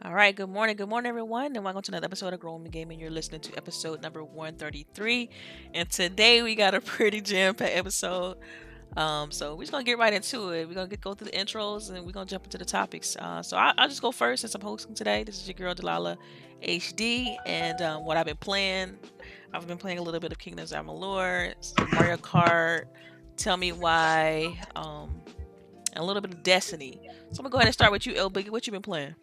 All right, good morning, everyone, and welcome to another episode of Growing Gaming. You're listening to episode number 133, and today we got a pretty jam-packed episode. So we're just gonna get right into it. We're gonna go through the intros, and we're gonna jump into the topics. I'll just go first since I'm hosting today. This is your girl Delilah HD, and what I've been playing. I've been playing a little bit of Kingdoms of Amalur, some Mario Kart. Tell me why. And a little bit of Destiny. So I'm gonna go ahead and start with you, LBOOGIE. What you been playing?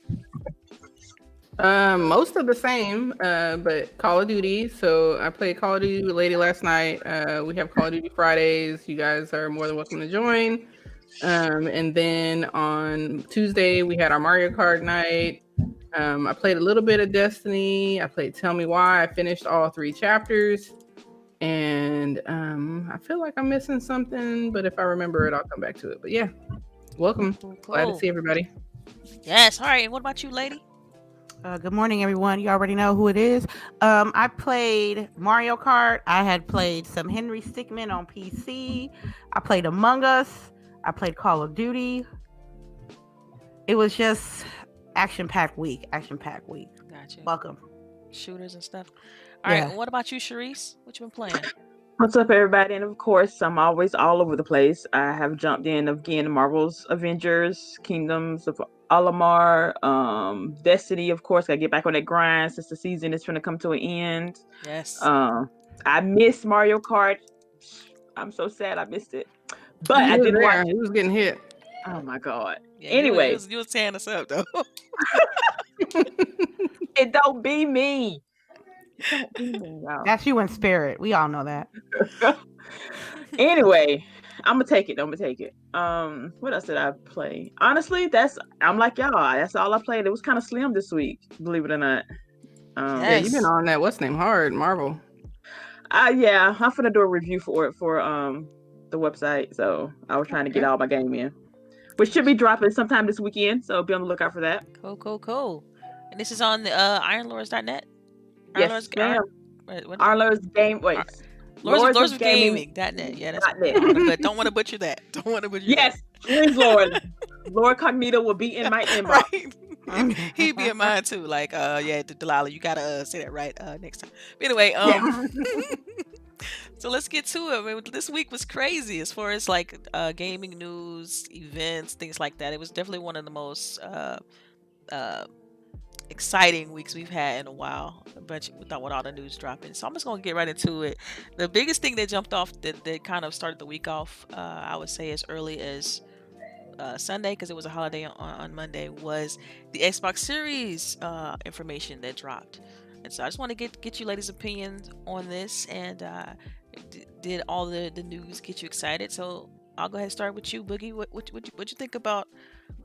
Most of the same, but Call of Duty. So I played Call of Duty with Lady last night. We have Call of Duty Fridays. You guys are more than welcome to join. And then on Tuesday we had our Mario Kart night. I played a little bit of Destiny. I played Tell Me Why. I finished all 3 chapters. And I feel like I'm missing something, but if I remember it, I'll come back to it. But yeah, welcome. Cool. Glad to see everybody. Yes. All right. And what about you, lady? Good morning, everyone. You already know who it is. I played Mario Kart. I had played some Henry Stickmin on PC. I played Among Us. I played Call of Duty. It was just action-packed week. Gotcha. Welcome. Shooters and stuff. All right. And what about you, CHAREECE? What you been playing? What's up, everybody? And of course, I'm always all over the place. I have jumped in again Marvel's Avengers, Kingdoms of Alamar, Destiny, of course. Gotta get back on that grind since the season is trying to come to an end. Yes. I missed Mario Kart. I'm so sad I missed it. But I didn't watch He was getting hit. Oh my God. Yeah, anyway. you was tearing us up, though. It don't be me. That's you in spirit. We all know that. Anyway, I'm gonna take it. What else did I play? Honestly, I'm like y'all. That's all I played. It was kind of slim this week, believe it or not. Yeah, you've been on that what's name hard Marvel. Yeah, I'm gonna do a review for it for the website. So I was trying to get all my game in, which should be dropping sometime this weekend. So be on the lookout for that. Cool. And this is on the ironlords.net. Yes, ma'am. Lords Game. Wait. Lords of Gaming.net. Yeah, that's right. Don't want to butcher that. Yes, please, Lord. Lord Cognito will be in my inbox. Right. He'd be in mine too. Like, yeah, Delilah, you gotta say that right next time. But anyway, so let's get to it. I mean, this week was crazy as far as like gaming news, events, things like that. It was definitely one of the most exciting weeks we've had in a while, but without all the news dropping. So I'm just gonna get right into it. The biggest thing that jumped off that kind of started the week off, I would say as early as Sunday, because it was a holiday on Monday, was the Xbox Series information that dropped. And so I just want to get you ladies' opinions on this, and did all the news get you excited? So I'll go ahead and start with you, Boogie. What you think about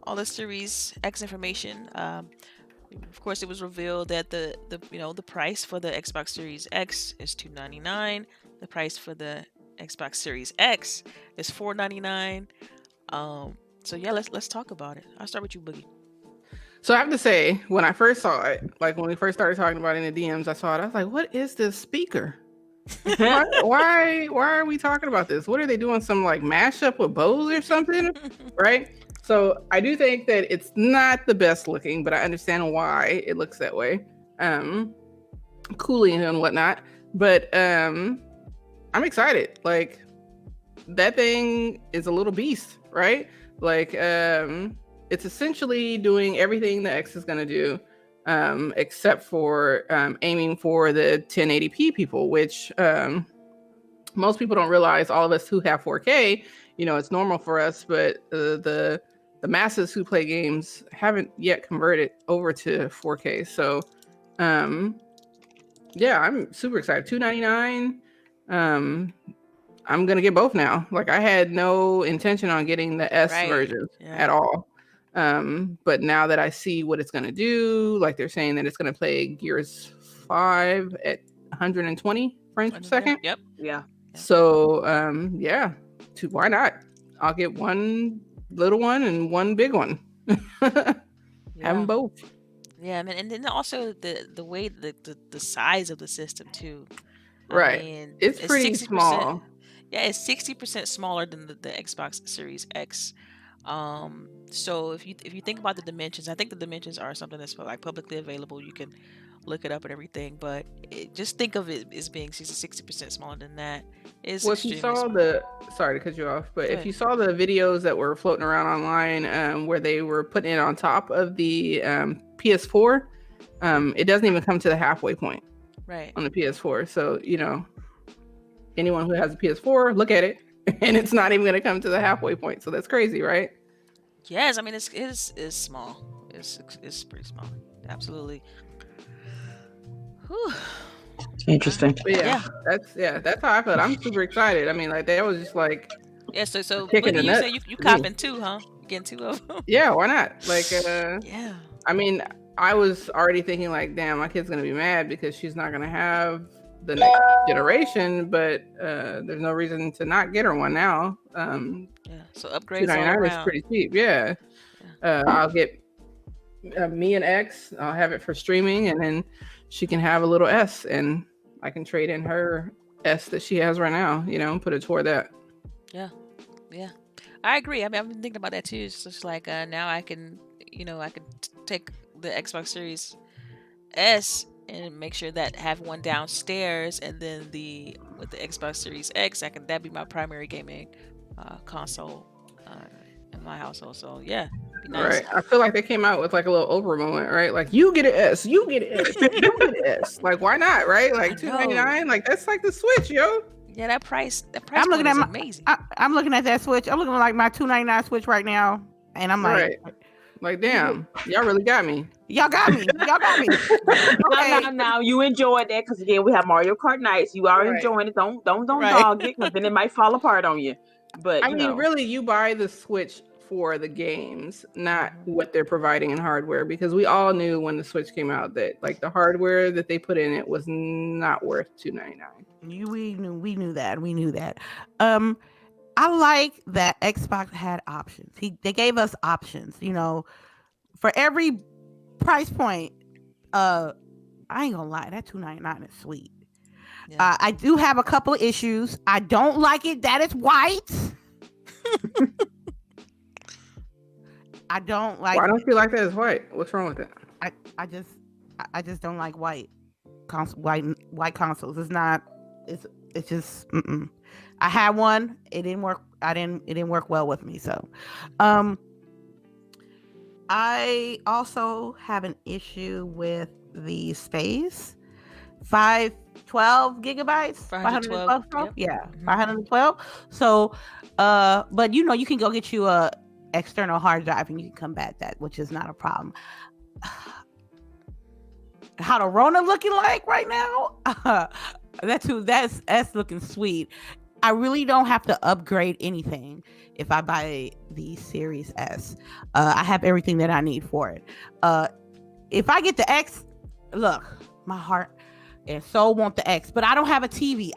all the Series X information? Of course, it was revealed that the price for the Xbox Series X is $299. The price for the Xbox Series X is $499. So yeah, let's talk about it. I'll start with you, Boogie. So I have to say, when I first saw it, like when we first started talking about it in the DMs, I saw it. I was like, "What is this speaker? why are we talking about this? What are they doing? Some like mashup with Bose or something, right?" So I do think that it's not the best looking, but I understand why it looks that way. Cooling and whatnot. But I'm excited. Like that thing is a little beast, right? Like it's essentially doing everything the X is gonna do, except for aiming for the 1080p people, which most people don't realize. All of us who have 4K, it's normal for us, but the masses who play games haven't yet converted over to 4K. So, yeah, I'm super excited. $299. I'm gonna get both now. Like I had no intention on getting the S version at all. But now that I see what it's gonna do, like they're saying that it's gonna play Gears 5 at 120 frames per second. Yep. Yeah. So, yeah. Why not? I'll get one little one and one big one. Have them both. Yeah, I mean, and then also the way the size of the system too. Right. I mean, it's pretty small. Yeah, it's 60% smaller than the Xbox Series X. So if you think about the dimensions, I think the dimensions are something that's like publicly available. You can look it up and everything, but just think of it as being 60% smaller than that. It's Well, if you extremely saw small. sorry to cut you off, but Go if you ahead. saw the videos that were floating around online, where they were putting it on top of the PS4, it doesn't even come to the halfway point Right. on the PS4. So, anyone who has a PS4, look at it, and it's not even going to come to the halfway point. So that's crazy, right? Yes, I mean it's small. It's pretty small. Absolutely. Whew. Interesting. But Yeah. that's how I felt. I'm super excited. I mean, like that was just like Yeah. So kicking Boogie, the you nuts say you for me. copping two, huh? You getting two of them? Yeah, why not? Like, Yeah. I mean, I was already thinking like, damn, my kid's gonna be mad because she's not gonna have the next generation. But there's no reason to not get her one now. Yeah. So upgrades all $299 is around. pretty cheap. Yeah. I'll get me an X. I'll have it for streaming, and then she can have a little S, and I can trade in her S that she has right now. And put it toward that. Yeah. I agree. I mean, I've been thinking about that too. It's just like now I can, take the Xbox Series S and make sure that have one downstairs, and then with the Xbox Series X, that'd be my primary gaming console in my household. So yeah, it'd be nice. Right. I feel like they came out with like a little Oprah moment, right? Like you get an S, you get an S, you get an S. Like why not, right? Like $299, like that's like the Switch, yo. Yeah, that price I'm looking point at is amazing. I'm looking at that Switch. I'm looking at like my $299 Switch right now, and I'm like, Right. Like damn, y'all really got me. y'all got me. Y'all got me. Okay. Now you enjoyed that because again we have Mario Kart nights. You are Right. enjoying it. Don't Right. dog it because then it might fall apart on you. But I mean, really, you buy the Switch for the games, not what they're providing in hardware, because we all knew when the Switch came out that like the hardware that they put in it was not worth $299. We knew that. I like that Xbox had options. They gave us options, for every price point. I ain't gonna lie, that $299 is sweet. Yeah. I do have a couple of issues. I don't like it that it's white. I don't like. Why don't you like that as white? What's wrong with it? I just don't like white consoles. It's not. It's just. Mm-mm. I had one. It didn't work. It didn't work well with me. So, I also have an issue with the space. 512 gigabytes. 512. Yep. Yeah, 512. So, but you can go get you a external hard drive and you can combat that, which is not a problem. How the Rona looking like right now? That's looking sweet. I really don't have to upgrade anything if I buy the Series S. I have everything that I need for it. If I get the X, look, my heart and soul want the X, but I don't have a TV.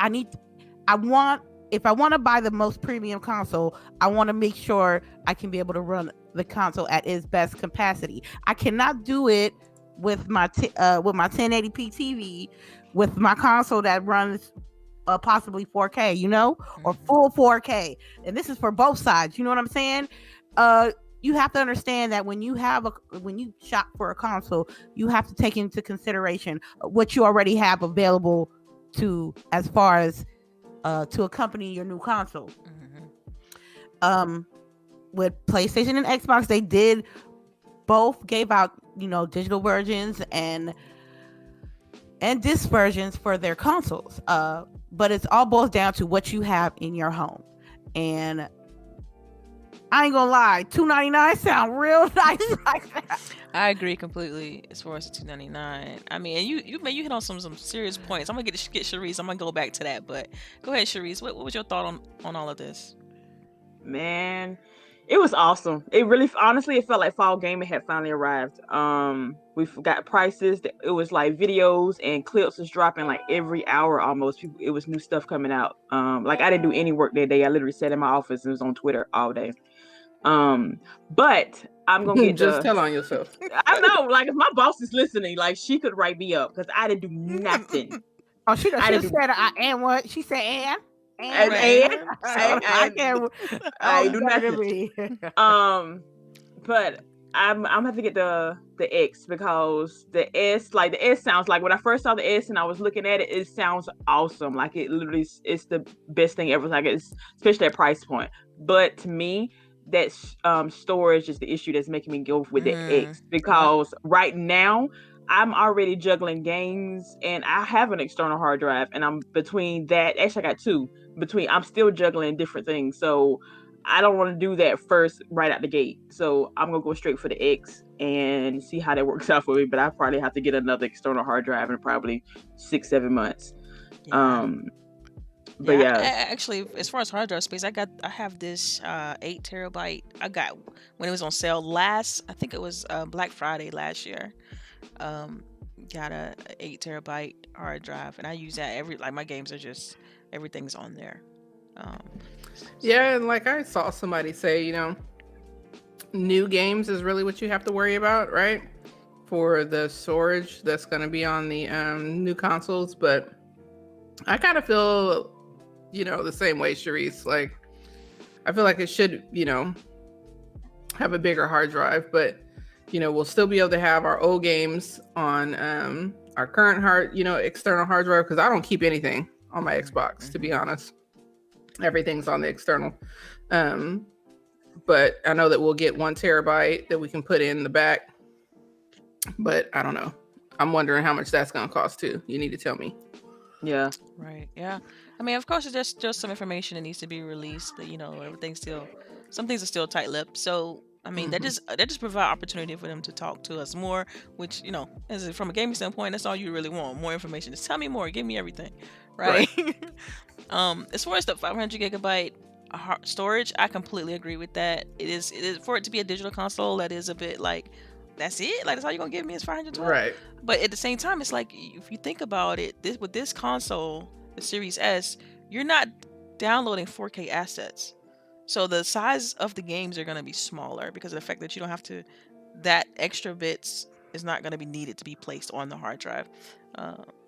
If I want to buy the most premium console, I want to make sure I can be able to run the console at its best capacity. I cannot do it with my 1080p TV with my console that runs possibly 4K, or full 4K. And this is for both sides. You know what I'm saying? You have to understand that when you shop for a console, you have to take into consideration what you already have available as far as to accompany your new console. With PlayStation and Xbox, they did both gave out digital versions and disc versions for their consoles. But it's all boils down to what you have in your home. And I ain't gonna lie, $299 sound real nice like that. I agree completely as far as the $299. I mean, and you hit on some serious points. I'm gonna get CHAREECE. I'm gonna go back to that, but go ahead, CHAREECE. What was your thought on all of this? Man, it was awesome. It really, honestly, it felt like fall gaming had finally arrived. We got prices. It was like videos and clips was dropping like every hour almost. It was new stuff coming out. Like I didn't do any work that day. I literally sat in my office and was on Twitter all day. But I'm gonna get just tell on yourself. I know, like if my boss is listening, like she could write me up because I didn't do nothing. Oh, she said I am what she said, and and Right. and, So I and can't. I Oh, ain't you do better than nothing. me. But I'm gonna have to get the X because the S, like the S sounds like when I first saw the S and I was looking at it, it sounds awesome. Like it literally it's the best thing ever. Like it's especially at price point. But to me, that storage is the issue that's making me go with the X yep. because right now I'm already juggling games and I have an external hard drive and I'm between that. Actually, I got two. Between I'm still juggling different things, so I don't want to do that first right out the gate. So I'm gonna go straight for the X and see how that works out for me. But I probably have to get another external hard drive in probably 6-7 months. Yeah. But Yeah, yeah, actually, as far as hard drive space, I have this 8 terabyte. I got when it was on sale last. I think it was Black Friday last year. Um, got a 8 terabyte hard drive, and I use that every like my games are just everything's on there. Um, Yeah, and like I saw somebody say, new games is really what you have to worry about, right? For the storage that's going to be on the new consoles. But I kind of feel, the same way, Charisse. Like, I feel like it should, have a bigger hard drive, but, we'll still be able to have our old games on our current external hard drive, because I don't keep anything on my Xbox, to be honest. Everything's on the external. But I know that we'll get 1 terabyte that we can put in the back. But I don't know. I'm wondering how much that's going to cost too. You need to tell me. yeah. right. Yeah. I mean, of course, it's just some information that needs to be released. That everything's still, some things are still tight-lipped. So I mean, that just provide opportunity for them to talk to us more. Which as from a gaming standpoint, that's all you really want. More information. Just tell me more. Give me everything. Right. As far as the 500 gigabyte storage, I completely agree with that. It is for it to be a digital console. That is a bit like, that's it. Like that's all you're gonna give me is 512. Right. But at the same time, it's like if you think about it, with this console, the Series S, you're not downloading 4K assets. So the size of the games are gonna be smaller because of the fact that you don't have to. That extra bits is not gonna be needed to be placed on the hard drive.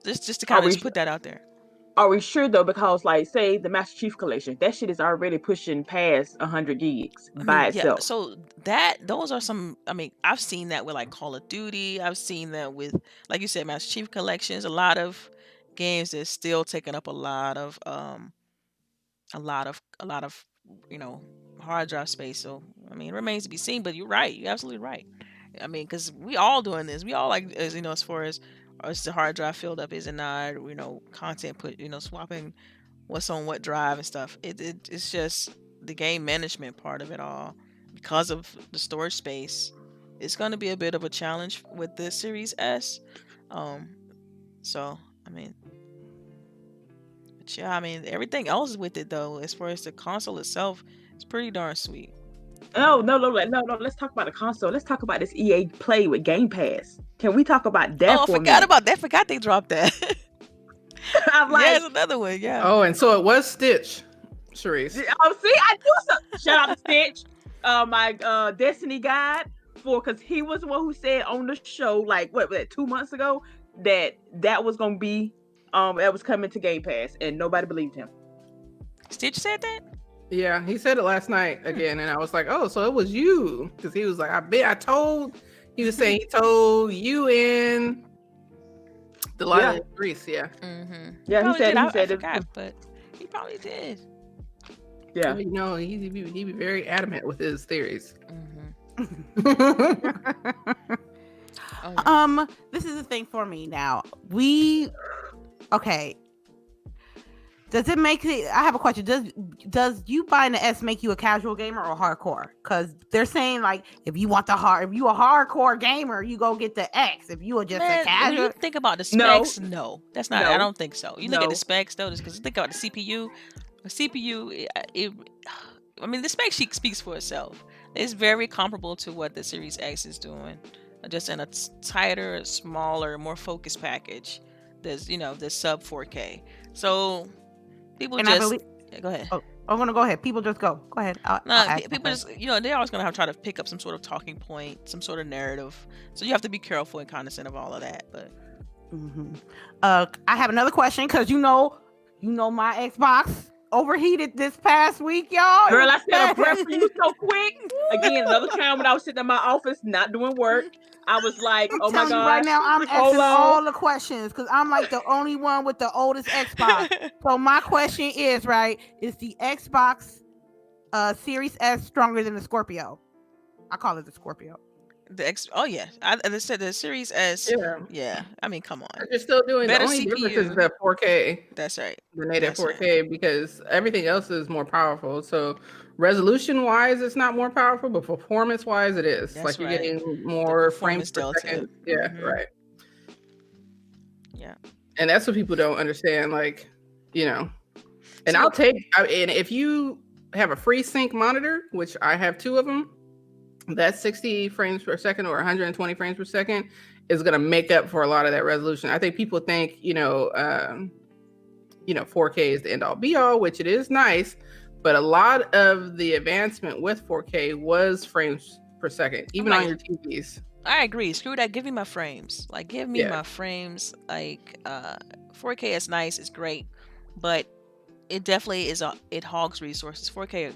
Just to kind of just put that out there. Are we sure though? Because like, say the Master Chief Collection, that shit is already pushing past 100 gigs I by mean, yeah. itself. So those are some. I mean, I've seen that with like Call of Duty. I've seen that with, like you said, Master Chief Collections. A lot of games that's still taking up a lot of you know hard drive space. So I mean, it remains to be seen. But you're right. You're absolutely right. I mean, because we all doing this. We all like, as as far as the hard drive filled up, is it not? Content put, swapping what's on what drive and stuff. It's just the game management part of it all because of the storage space. It's going to be a bit of a challenge with the Series S. Um, so I mean, but yeah, I mean everything else with it though, as far as the console itself, it's pretty darn sweet. No. Let's talk about the console. Let's talk about this EA Play with Game Pass. Can we talk about that Oh, I for a forgot minute? about that. Forgot they dropped that. I'm Yeah, like, it's another one. Yeah. Oh, and so it was Stitch, Charisse. oh, see, I do so. Shout out to Stitch, my Destiny guide, because he was the one who said on the show, like what 2 months ago, that was gonna be that was coming to Game Pass, and nobody believed him. Stitch said that. Yeah, he said it last night again, and I was like, "Oh, so it was you?" Because he was like, I told." He was saying he told you and Delilah and Reese. Yeah. Mm-hmm. Yeah, he said I it. forgot, but he probably did. Yeah. He'd be very adamant with his theories. Mm-hmm. Oh, yeah. This is the thing for me now. Okay. Does it make it? I have a question. Does you buying the S make you a casual gamer or hardcore? Because they're saying like if you a hardcore gamer, you go get the X. If you are just a Man, when casual, you think about the specs, no, that's not. No. I don't think so. You look at No. the specs though, because you think about the CPU. The CPU, I mean, the spec sheet speaks for itself. It's very comparable to what the Series X is doing, just in a tighter, smaller, more focused package. There's sub 4K. So people and just go ahead. Oh, I'm gonna go ahead. People just go. Go ahead. People just they're always gonna try to pick up some sort of talking point, some sort of narrative. So you have to be careful and cognizant of all of that. But I have another question because you know my Xbox. overheated this past week, y'all. Girl, I set a breath for you so quick. Again, another time when I was sitting in my office not doing work, I was like, I'm oh my telling you God. right now, I'm Hold asking on. all the questions because I'm like the only one with the oldest Xbox. So my question is, right, is the Xbox Series S stronger than the Scorpio? I call it the Scorpio. Oh yeah, I said the Series S. Yeah, I mean, come on. You're still doing Better the only difference is CPU. the 4K. That's right. The native That's 4K because everything else is more powerful. So resolution wise, it's not more powerful, but performance wise, it is. That's like you're right. getting more frames performance per delta. second. Yeah, right. Yeah. And that's what people don't understand. Like, you know, and So- and if you have a FreeSync monitor, which I have 2 of them, that 60 frames per second or 120 frames per second is going to make up for a lot of that resolution. I think people think, 4K is the end all be all, which it is nice, but a lot of the advancement with 4K was frames per second, even on your TVs. I agree. Screw that. Give me my frames. Like, give me my frames. Like, 4K is nice. It's great, but it definitely is it hogs resources. 4K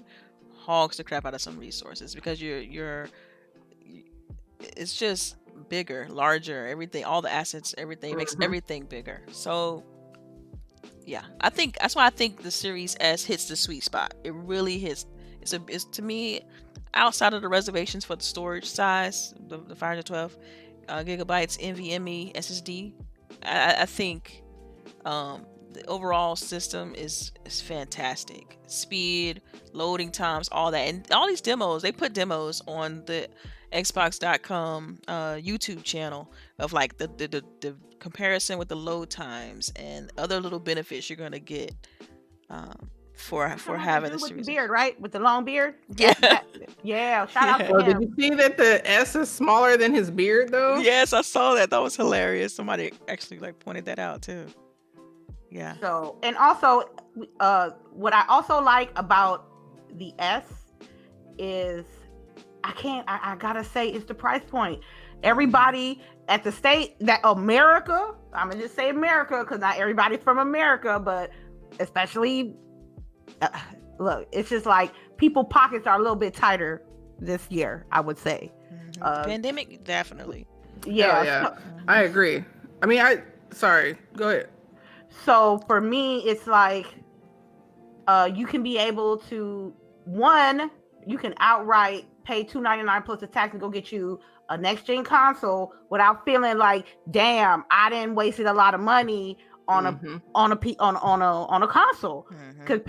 hogs the crap out of some resources because it's just bigger, larger, everything, all the assets, everything makes everything bigger. So yeah, I think that's why I think the Series S hits the sweet spot. It really hits. It's to me, outside of the reservations for the storage size, the 512 gigabytes NVMe SSD, I think the overall system is fantastic. Speed, loading times, all that, and all these demos. They put demos on the Xbox.com YouTube channel of like the comparison with the load times and other little benefits you're gonna get for having the with series. The beard, right? With the long beard. Yeah. Yeah. Shout out to Oh, him. did you see that the S is smaller than his beard though? Yes, I saw that. That was hilarious. Somebody actually pointed that out too. Yeah. So, and also, what I also like about the S is I gotta say it's the price point. Everybody at the state that America, I'm gonna just say America because not everybody's from America, but especially look, it's just like people pockets are a little bit tighter this year, I would say. Pandemic, definitely. Yeah. I agree. I mean, sorry, go ahead. So for me, it's like you can be able to you can outright pay $299 plus the tax and go get you a next gen console without feeling like, damn, I didn't wasted a lot of money on a console. Because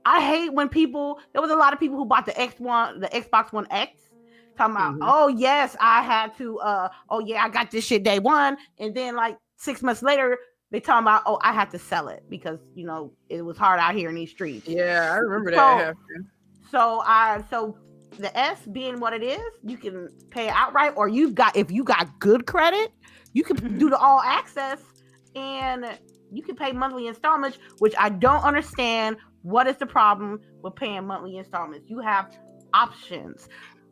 I hate when there was a lot of people who bought the Xbox One X, talking about, oh yes, I had to, I got this shit day one, and then like 6 months later, they talking about, I had to sell it because it was hard out here in these streets. Yeah, I remember that happening. So the S being what it is, you can pay outright, or if you got good credit, you can do the all access and you can pay monthly installments, which I don't understand. What is the problem with paying monthly installments? You have options.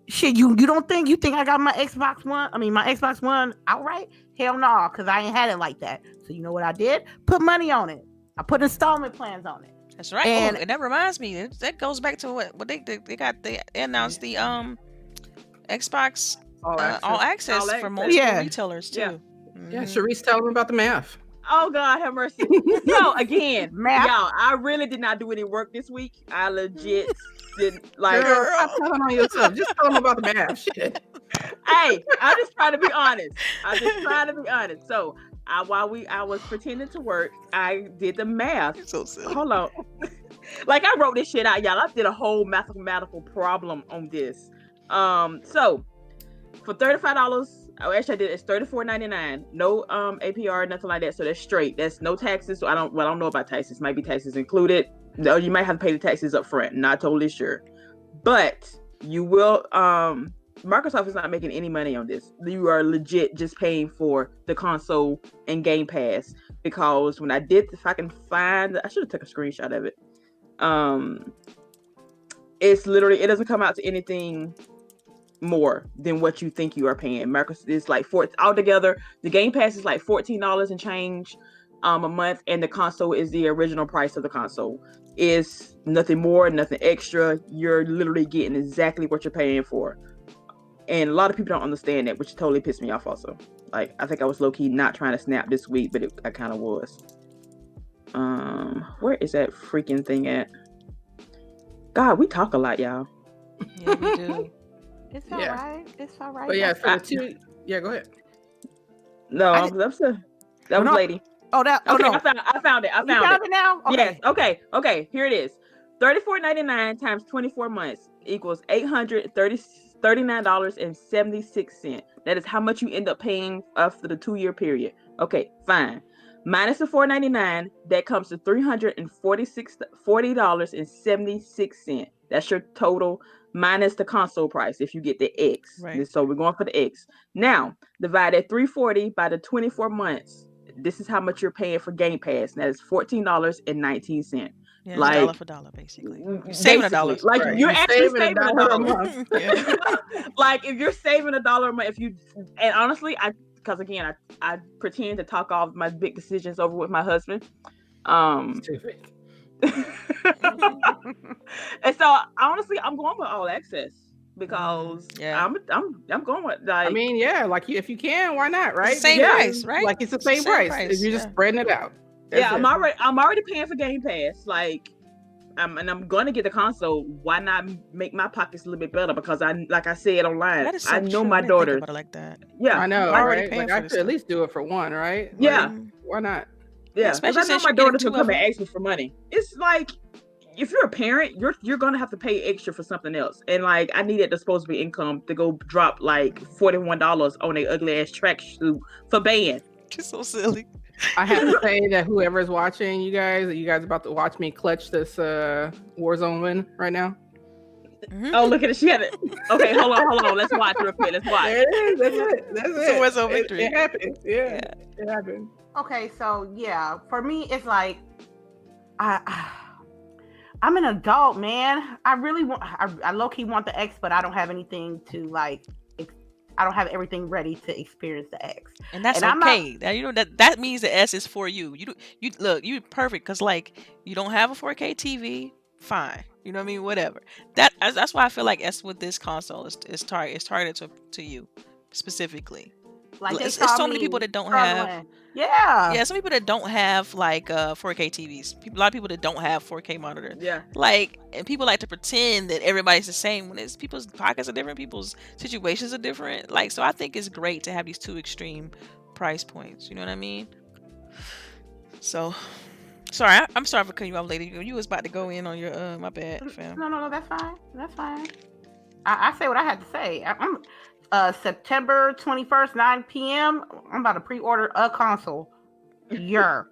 Shit, you don't think I got my Xbox One outright? Hell no, because I ain't had it like that. So you know what I did? Put money on it. I put installment plans on it. That's right. And that reminds me, that goes back to what they announced the Xbox all access for multiple retailers too. Yeah. Yeah, CHAREECE, tell them about the math. Oh God, have mercy. Yo, again, y'all, I really did not do any work this week. I legit didn't like. Girl, stop telling on yourself. Just tell them about the math. Shit. Hey, I'm just trying to be honest. So, while I was pretending to work, I did the math. You're so silly. Hold on. Like I wrote this shit out, y'all. I did a whole mathematical problem on this. So for $35, actually I did it's $34.99. No APR, nothing like that. So that's straight. That's no taxes. So I don't know about taxes. Might be taxes included. No, you might have to pay the taxes up front. Not totally sure. But you will Microsoft is not making any money on this. You are legit just paying for the console and Game Pass. Because when I did, if I can find, I should have took a screenshot of it. It's literally, it doesn't come out to anything more than what you think you are paying. Microsoft is like altogether. The Game Pass is like $14 and change a month, and the console is the original price of the console. It's nothing more, nothing extra. You're literally getting exactly what you're paying for. And a lot of people don't understand that, which totally pissed me off also. Like, I think I was low-key not trying to snap this week, but I kind of was. Where is that freaking thing at? God, we talk a lot, y'all. Yeah, we do. It's all right. It's all right. But yeah, for the two, yeah, go ahead. No, I that was lady. Oh, that. Oh Okay, no. I found it. I You found found it. it now? Okay. Yes. Okay. Here it is. $34.99 times 24 months equals $839.76. That is how much you end up paying after the 2-year period. Okay, fine. Minus the $4.99, that comes to $40.76. That's your total minus the console price if you get the X. Right. So we're going for the X. Now, divide that $340 by the 24 months. This is how much you're paying for Game Pass. That is $14.19. Yeah, like dollar for dollar, basically. You're saving $1. Like Right. you're You're actually saving saving $1 a month. Yeah. Like if you're saving $1 a month, and honestly, because again, I pretend to talk all my big decisions over with my husband. And so honestly, I'm going with all access because I'm going with like. I mean, yeah, like if you can, why not, right? It's the same price, right? Like it's the same price. If you're just spreading it out. I'm already paying for Game Pass. Like, and I'm gonna get the console. Why not make my pockets a little bit better? Because like I said online, That is so I know true. my I didn't think daughters. about it like that. Yeah, I know, already right? paying Like for I this could at stuff. least do it for one, right? Yeah. Like, why not? Yeah, especially because I know since my you're getting daughters will 2 come of and ask me for money. It's like if you're a parent, you're gonna have to pay extra for something else. And like I needed disposable income to go drop like $41 on a ugly ass tracksuit for band. It's so silly. I have to say that whoever's watching you guys about to watch me clutch this Warzone win right now. Mhm. Oh, look at it. She had it. Okay, hold on. Let's watch real quick. Let's watch. There it is. That's it. So Warzone victory. It happened. Yeah, it happened. Okay, so yeah, for me, it's like I'm an adult, man. I really want. I low key want the X, but I don't have anything to like. I don't have everything ready to experience the X, and that's and okay. Now you know that means the S is for you. You look, you're perfect because like you don't have a 4K TV. Fine, you know what I mean. Whatever. That's why I feel like S with this console is targeted to you specifically. Like it's so many people that don't have. Yeah, some people that don't have like 4K TVs. A lot of people that don't have 4K monitors. Yeah. Like, and people like to pretend that everybody's the same when it's people's pockets are different, people's situations are different. Like, so I think it's great to have these two extreme price points. You know what I mean? So, sorry, I'm sorry for cutting you off, lady. You was about to go in on your my bad, fam. No, that's fine. That's fine. I say what I had to say. I'm September 21st, 9 p.m. I'm about to pre-order a console. Yeah.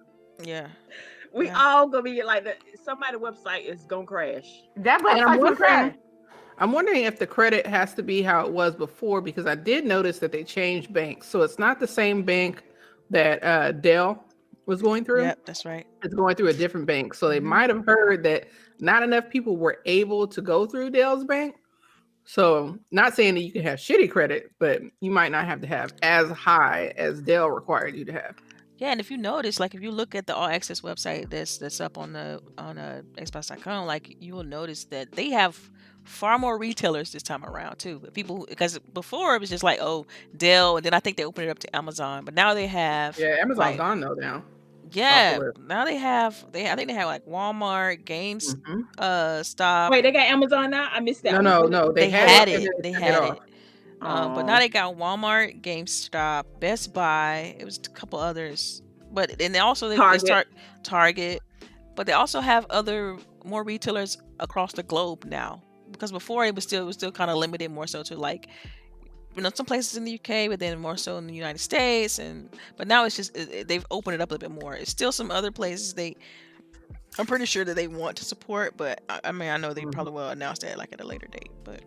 We all gonna be like that. Somebody's website is gonna crash. That website's gonna crash. I'm wondering if the credit has to be how it was before, because I did notice that they changed banks. So it's not the same bank that Dell was going through. Yep, that's right. It's going through a different bank. So they might have heard that not enough people were able to go through Dell's bank. So not saying that you can have shitty credit, but you might not have to have as high as Dell required you to have. Yeah, and if you notice, like if you look at the All Access website that's up on Xbox.com, like you will notice that they have far more retailers this time around too. But because before it was just like, oh, Dell, and then I think they opened it up to Amazon, but now they have Amazon's gone though now. Yeah, now they have. I think they have like Walmart, Stop. Wait, they got Amazon now? I missed that. No. They had it. But now they got Walmart, GameStop, Best Buy. It was a couple others, and they also Target. But they also have more retailers across the globe now. Because before it was still kind of limited more so to like, some places in the UK, but then more so in the United States, but now it's just they've opened it up a little bit more. It's still some other places I'm pretty sure that they want to support, but I mean I know they probably will announce that like at a later date, but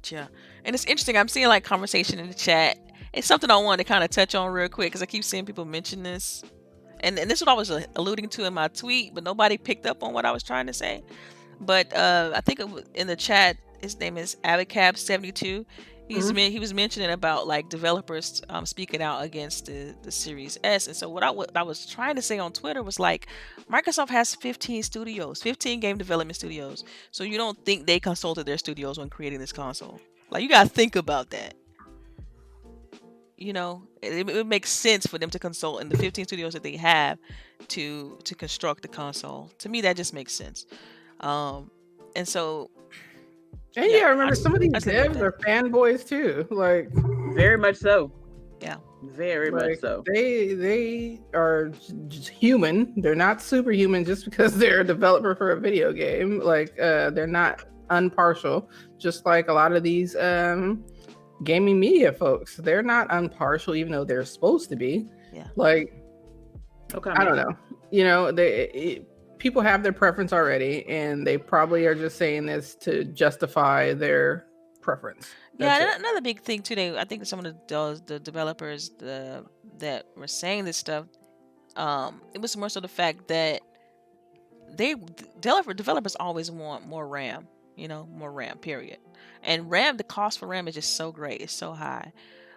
yeah. And it's interesting. I'm seeing like conversation in the chat. It's something I wanted to kind of touch on real quick because I keep seeing people mention this, and this is what I was alluding to in my tweet, but nobody picked up on what I was trying to say. But I think in the chat, his name is Abicab72. he was mentioning about like developers speaking out against the Series S, and so what I was trying to say on Twitter was like, Microsoft has 15 studios, 15 game development studios, so you don't think they consulted their studios when creating this console? Like, you gotta think about that. You know, it makes sense for them to consult in the 15 studios that they have to construct the console. To me, that just makes sense. And so And you yeah, gotta remember, some of these I just think about devs that. are fanboys too. Like, Very much so. Yeah. Very much like so. they are just human. They're not superhuman just because they're a developer for a video game. Like, they're not impartial. Just like a lot of these gaming media folks, they're not impartial, even though they're supposed to be. Yeah. Like, Okay. I don't know. You know, people have their preference already, and they probably are just saying this to justify their preference. Yeah, That's it. another big thing too. I think some of the developers that were saying this stuff, it was more so the fact that developers always want more RAM. You know, more RAM. Period. And RAM, the cost for RAM is just so great. It's so high.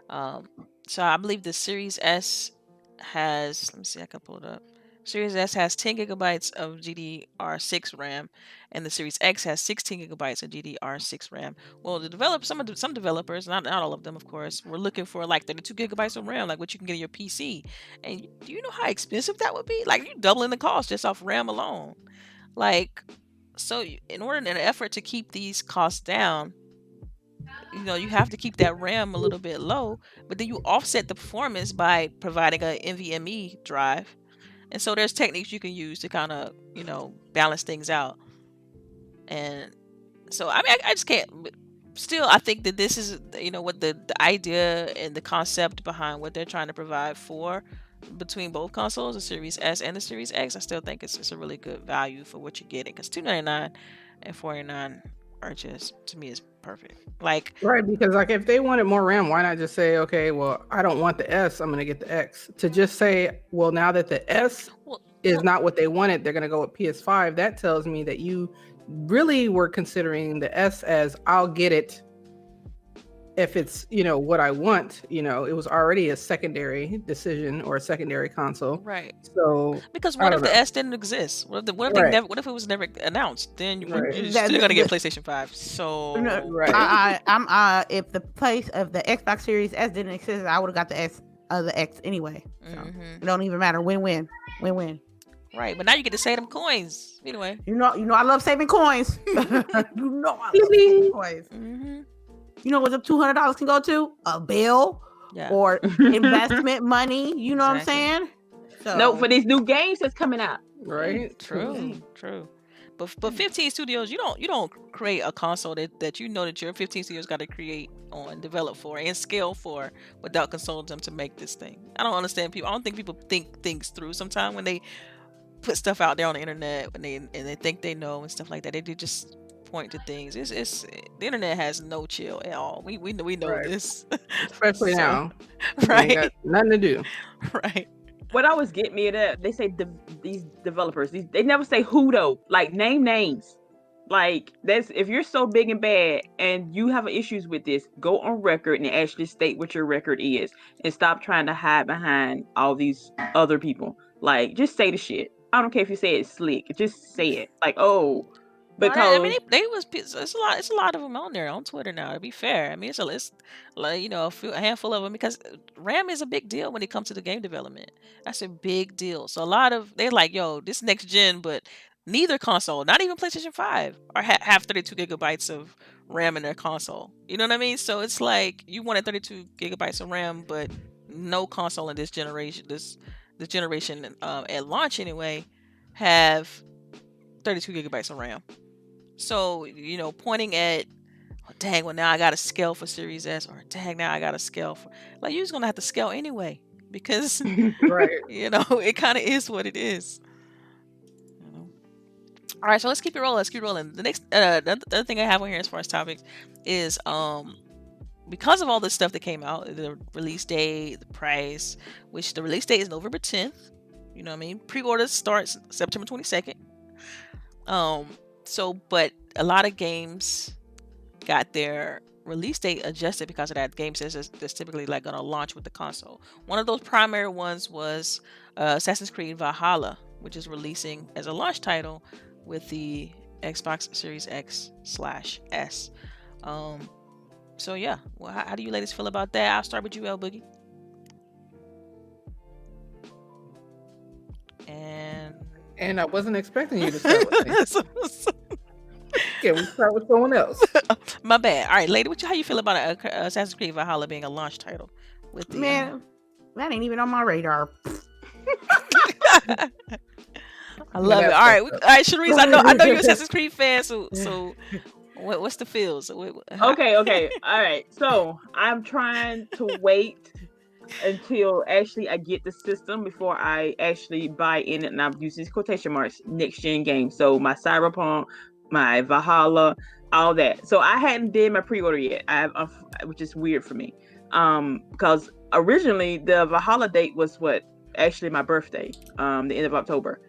So I believe the Series S has. Let me see. I can pull it up. Series S has 10 gigabytes of GDR6 RAM, and the Series X has 16 gigabytes of GDR6 RAM. Well, some developers, not all of them, of course, were looking for like 32 gigabytes of RAM, like what you can get in your PC. And do you know how expensive that would be? Like, you doubling the cost just off RAM alone. Like, so in an effort to keep these costs down, you know, you have to keep that RAM a little bit low, but then you offset the performance by providing a NVMe drive. And so there's techniques you can use to kind of, you know, balance things out. And so, I mean, I just can't. Still, I think that this is, you know, what the idea and the concept behind what they're trying to provide for between both consoles, the Series S and the Series X. I still think it's a really good value for what you're getting, because $299 and $499 are just, to me, is perfect. Like, Right, because like if they wanted more RAM, why not just say, okay, well, I don't want the S, I'm gonna get the X. To just say, well, now that the S well, is not what they wanted, they're gonna go with PS5. That tells me that you really were considering the S as, I'll get it if it's, you know, what I want. You know, it was already a secondary decision or a secondary console. right. So Because I what if don't the know. S didn't exist? What if it was never announced? Then Right. you're That- still gonna get the- PlayStation 5. So Right. I'm if the place of the Xbox Series S didn't exist, I would have got the X anyway. So Mhm. it don't even matter. Win-win. Right, but now you get to save them coins. Anyway. You know I love saving coins. you know I love saving coins. Mhm. You know what the $200 can go to? A bill Yeah. or investment money. You know Exactly. what I'm saying? So, No, for these new games that's coming out. Right. True. But 15 studios, you don't create a console that you know that your 15 studios got to create on, develop for, and scale for without consulting them to make this thing. I don't understand people. I don't think people think things through sometimes when they put stuff out there on the internet and they think they know and stuff like that. They do just point to things. It's the internet has no chill at all. We know Right. this. Especially So, now. Ain't right? got nothing to do. Right. What always get me at that, they say these developers, they never say who though. Like, name names. Like, that's, if you're so big and bad and you have issues with this, go on record and actually state what your record is, and stop trying to hide behind all these other people. Like, just say the shit. I don't care if you say it slick. Just say it. Like, oh, No, I mean, because they was it's a lot of them on there on Twitter now. To be fair, I mean, it's like, you know, a handful of them, because RAM is a big deal when it comes to the game development. That's a big deal. So a lot of, they're like, yo, this next gen, but neither console, not even PlayStation 5, or have 32 gigabytes of RAM in their console. You know what I mean? So it's like, you wanted 32 gigabytes of RAM, but no console in this generation, this generation at launch anyway, have 32 gigabytes of RAM. So, you know, pointing at, oh, dang, well, now I got to scale for Series S, or dang, now I got to scale for, like, you're just going to have to scale anyway, because, Right. you know, it kind of is what it is. You know? All right, so let's keep it rolling. Let's keep rolling. The next, the other thing I have on here as far as topics is, because of all this stuff that came out, the release date, the price, which the release date is November 10th. You know what I mean? Pre-order starts September 22nd. So, but a lot of games got their release date adjusted because of that. Game says it's typically like gonna launch with the console. One of those primary ones was Assassin's Creed Valhalla, which is releasing as a launch title with the Xbox Series X/S. So yeah, well, how do you ladies feel about that? I'll start with you, LBOOGIE. And I wasn't expecting you to start with me. Can we start with someone else? My bad. All right, lady, how you feel about Assassin's Creed Valhalla being a launch title? With the, Man, that ain't even on my radar. I love it. All right, Chareece, I know you're an Assassin's Creed fan, so what's the feels? Okay. All right. So I'm trying to wait until actually I get the system before I actually buy in it, and I'm using quotation marks, next gen game. So my Cyberpunk, my Valhalla, all that. So I hadn't did my pre-order yet, which is weird for me, because originally the Valhalla date was actually my birthday, the end of October.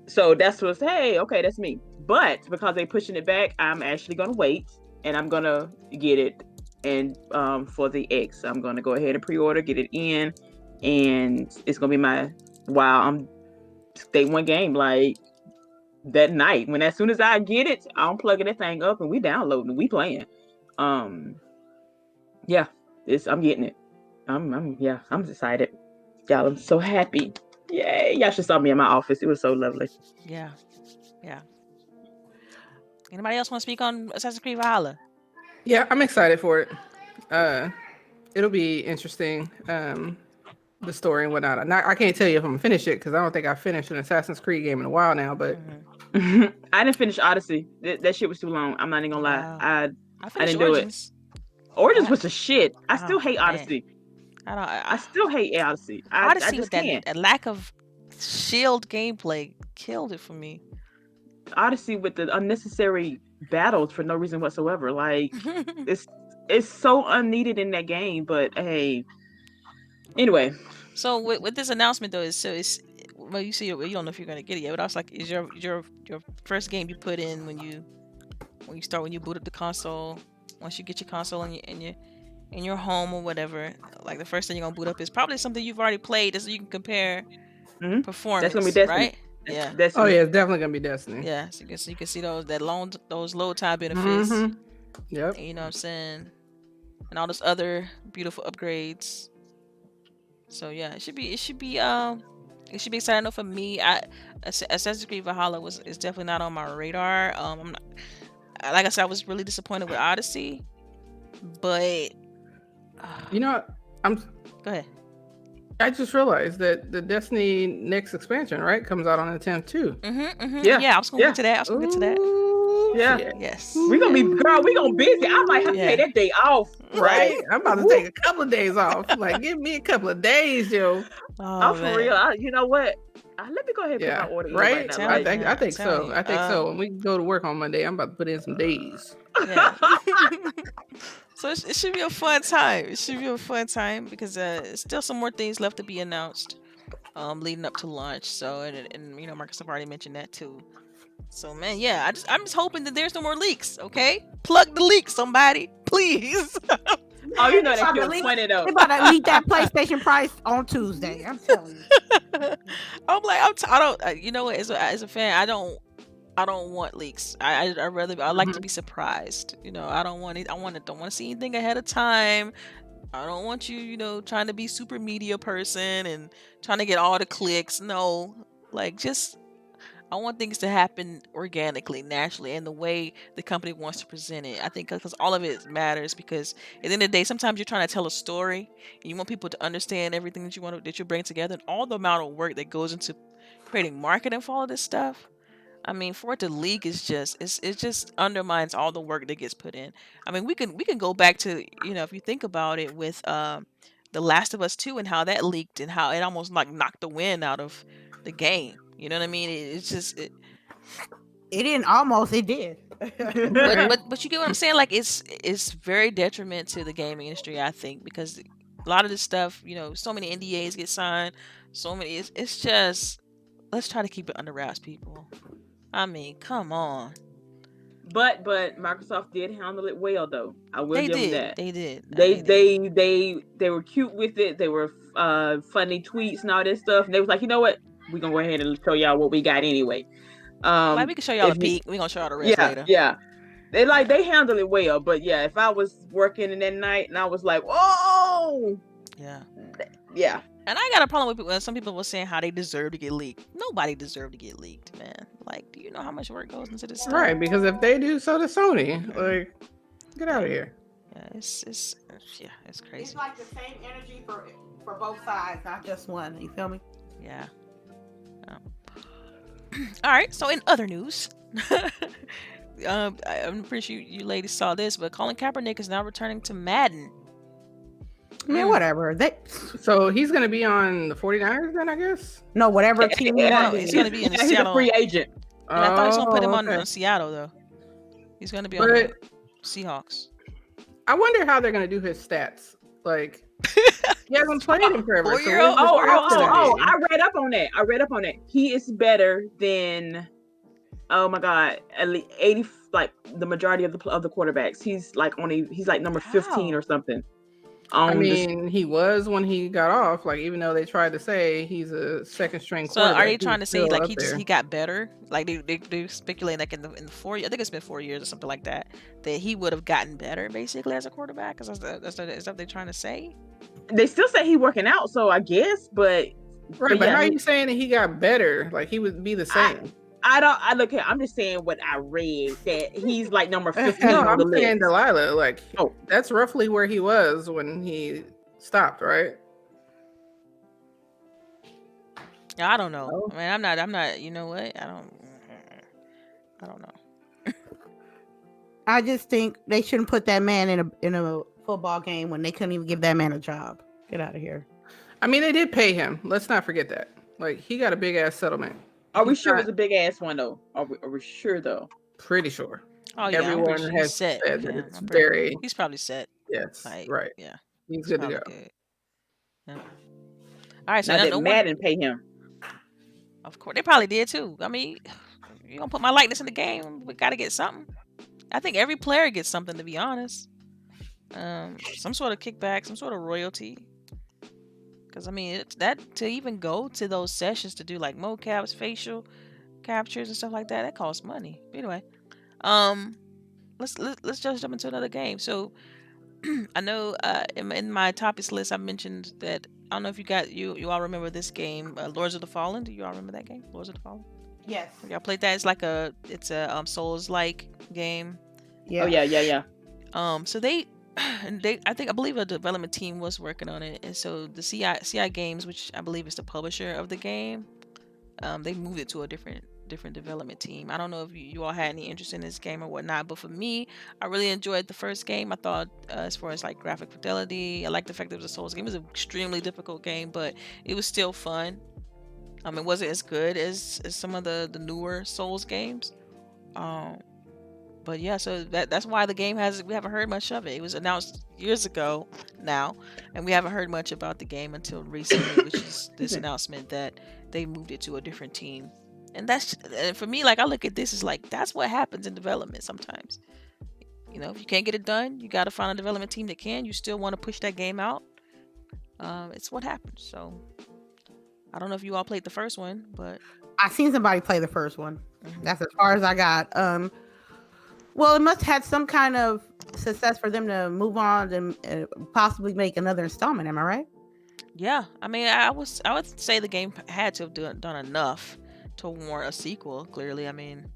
So that's that's me. But because they're pushing it back, I'm actually gonna wait, and I'm gonna get it. And for the X, I'm gonna go ahead and pre-order, get it in, and it's gonna be my I'm day one game like that night. As soon as I get it, I'm plugging that thing up and we downloading, we playing. Yeah, I'm getting it. I'm excited, y'all. I'm so happy. Yay! Y'all should saw me in my office. It was so lovely. Yeah. Anybody else want to speak on Assassin's Creed Valhalla? Yeah, I'm excited for it. It'll be interesting. The story and whatnot. I can't tell you if I'm gonna finish it because I don't think I've finished an Assassin's Creed game in a while now. But I didn't finish Odyssey. That shit was too long. I'm not even gonna lie. I didn't Origins. do it. Origins was a shit. I still hate Odyssey. I still hate Odyssey. Odyssey I just with can't. that lack of shield gameplay killed it for me. Odyssey with the unnecessary battles for no reason whatsoever. Like it's so unneeded in that game. But hey, anyway. So with this announcement though, you see, you don't know if you're gonna get it yet. But I was like, is your first game you put in when you boot up the console? Once you get your console in your home or whatever, like the first thing you're gonna boot up is probably something you've already played, so you can compare performance. That's gonna be Destiny, right? Yeah. Oh yeah, it's definitely gonna be Destiny. Yeah, so you can see those load time benefits. Yep. You know what I'm saying? And all those other beautiful upgrades. So yeah, it should be exciting. I know for me, Assassin's Creed Valhalla is definitely not on my radar. I'm not, like I said, I was really disappointed with Odyssey, but go ahead. I just realized that the Destiny next expansion, right, comes out on the 10th too. Yeah, I was gonna get to that. Yeah. Yes. We gonna be busy. I might have to take that day off. Right? I'm about to take a couple of days off. Like, give me a couple of days, yo. I'm for real. You know what? Let me go ahead and put my order in right now. I think so. I think so. When we go to work on Monday, I'm about to put in some days. Yeah. So it should be a fun time. It should be a fun time because still some more things left to be announced leading up to launch. So and you know, Marcus have already mentioned that too. So man, yeah, I'm just hoping that there's no more leaks. Okay, plug the leak, somebody, please. Oh, you know that shit funny though. They about to leak that PlayStation price on Tuesday. I'm telling you. I'm like, I don't. You know what? As a fan, I don't want leaks. I like to be surprised. You know, I don't want to see anything ahead of time. I don't want you know, trying to be super media person and trying to get all the clicks. No, like just. I want things to happen organically, naturally, and the way the company wants to present it. I think because all of it matters. Because at the end of the day, sometimes you're trying to tell a story, and you want people to understand everything that you bring together, and all the amount of work that goes into creating marketing for all of this stuff. I mean, for it to leak is it just undermines all the work that gets put in. I mean, we can go back to, you know, if you think about it with The Last of Us 2 and how that leaked and how it almost like knocked the wind out of the game. You know what I mean? It did. But you get what I'm saying? Like it's very detriment to the gaming industry, I think, because a lot of this stuff, you know, so many NDAs get signed, so many. It's just, let's try to keep it under wraps, people. I mean, come on. But Microsoft did handle it well, though. I will They give them did. that. They did. They were cute with it. They were funny tweets and all this stuff. And they was like, you know what? We're gonna go ahead and show y'all what we got anyway. Like, we can show y'all a If you, peek. We're gonna show y'all the rest later. yeah. They Yeah. they handle it well. But yeah, if I was working in that night and I was like, whoa, Yeah. yeah. And I got a problem with when some people were saying how they deserve to get leaked. Nobody deserved to get leaked, man. Like, do you know how much work goes into this stuff? Right, because if they do, so does Sony. Like, get out of here. Yeah, it's crazy. It's like the same energy for both sides, not just one. You feel me? Yeah. All right. So in other news, I'm pretty sure you ladies saw this, but Colin Kaepernick is now returning to Madden. Man, whatever. So he's gonna be on the 49ers then, I guess. No, whatever team you No, want. he's gonna be in the He's Seattle. a free agent. Yeah, I thought he was gonna put him okay. on Seattle though. He's gonna be on But the Seahawks. I wonder how they're gonna do his stats. Like, he hasn't played in forever. So 4-year-old? where's the Oh, stats gonna be? I read up on that. He is better than, oh my God, at least 80, like the majority of the quarterbacks. He's like number 15 or something. I mean, he was when he got off. Like, even though they tried to say he's a second string So quarterback. are they trying to say like there. he got better? Like they speculate like in the 4 years, I think it's been 4 years or something like that he would have gotten better basically as a quarterback. Is that what they're trying to say? They still say he working out, so I guess, but Right, but yeah, how are you saying that he got better? Like, he would be the same. I look here. I'm just saying what I read, that he's like number 15 No, on I'm the saying list. Delilah. Like, that's roughly where he was when he stopped, right? I don't know. No? I mean, I'm not. You know what? I don't know. I just think they shouldn't put that man in a football game when they couldn't even give that man a job. Get out of here. I mean, they did pay him. Let's not forget that. Like, he got a big ass settlement. Are we sure it was a big ass one though? Are we sure though? Pretty sure. Oh yeah, Everyone I'm pretty sure has he's set. said that Yeah, it's very. he's probably set. Yes, Like, right. Yeah, He's good to go. good. Yeah. All right, so Now that no Madden pay him. Of course, they probably did too. I mean, you gonna put my likeness in the game? We gotta get something. I think every player gets something, to be honest. Some sort of kickback, some sort of royalty. Because I mean, it's that to even go to those sessions to do like mocaps, facial captures, and stuff like that. That costs money. But anyway, let's just jump into another game. So I know in my topics list I mentioned that I don't know if you all remember this game, Lords of the Fallen. Do you all remember that game, Lords of the Fallen? Yes. Y'all played that? It's a Souls like game. Yeah. Oh yeah. So I believe a development team was working on it, and so the CI Games, which I believe is the publisher of the game, they moved it to a different development team. I don't know if you all had any interest in this game or whatnot, but for me, I really enjoyed the first game. I thought as far as like graphic fidelity, I liked the fact that it was a Souls game. It was an extremely difficult game, but it was still fun. It wasn't as good as some of the newer Souls games. But yeah, so that's why the game we haven't heard much of it. It was announced years ago now, and we haven't heard much about the game until recently, which is this announcement that they moved it to a different team. And that's for me, like I look at this as like that's what happens in development sometimes. You know, if you can't get it done, you got to find a development team that can. You still want to push that game out. It's what happens. So I don't know if you all played the first one, but I seen somebody play the first one. That's as far as I got. Well, it must have had some kind of success for them to move on and possibly make another installment. Am I right? Yeah, I mean, I would say the game had to have done enough to warrant a sequel. Clearly, I mean,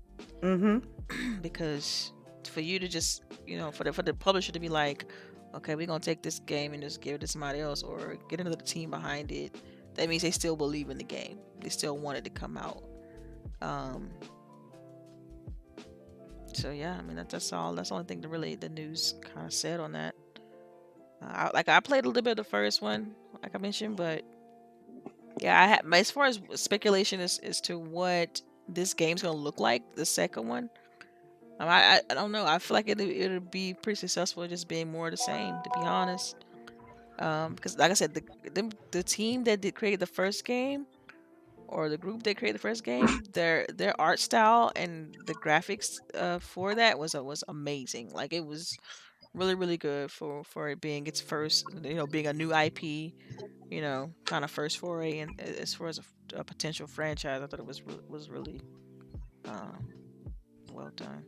because for you to just, you know, for the publisher to be like, okay, we're gonna take this game and just give it to somebody else or get another team behind it, that means they still believe in the game. They still want it to come out. So yeah, I mean that's all. That's the only thing that really the news kind of said on that. I played a little bit of the first one, like I mentioned, but yeah, I had as far as speculation as to what this game's gonna look like, the second one. I don't know. I feel like it'll be pretty successful, just being more of the same, to be honest. Because like I said, the team that created the first game, or the group that created the first game, their art style and the graphics for that was amazing. Like it was really really good for it being its first, being a new IP, kind of first foray, and as far as a potential franchise, I thought it was really um, well done.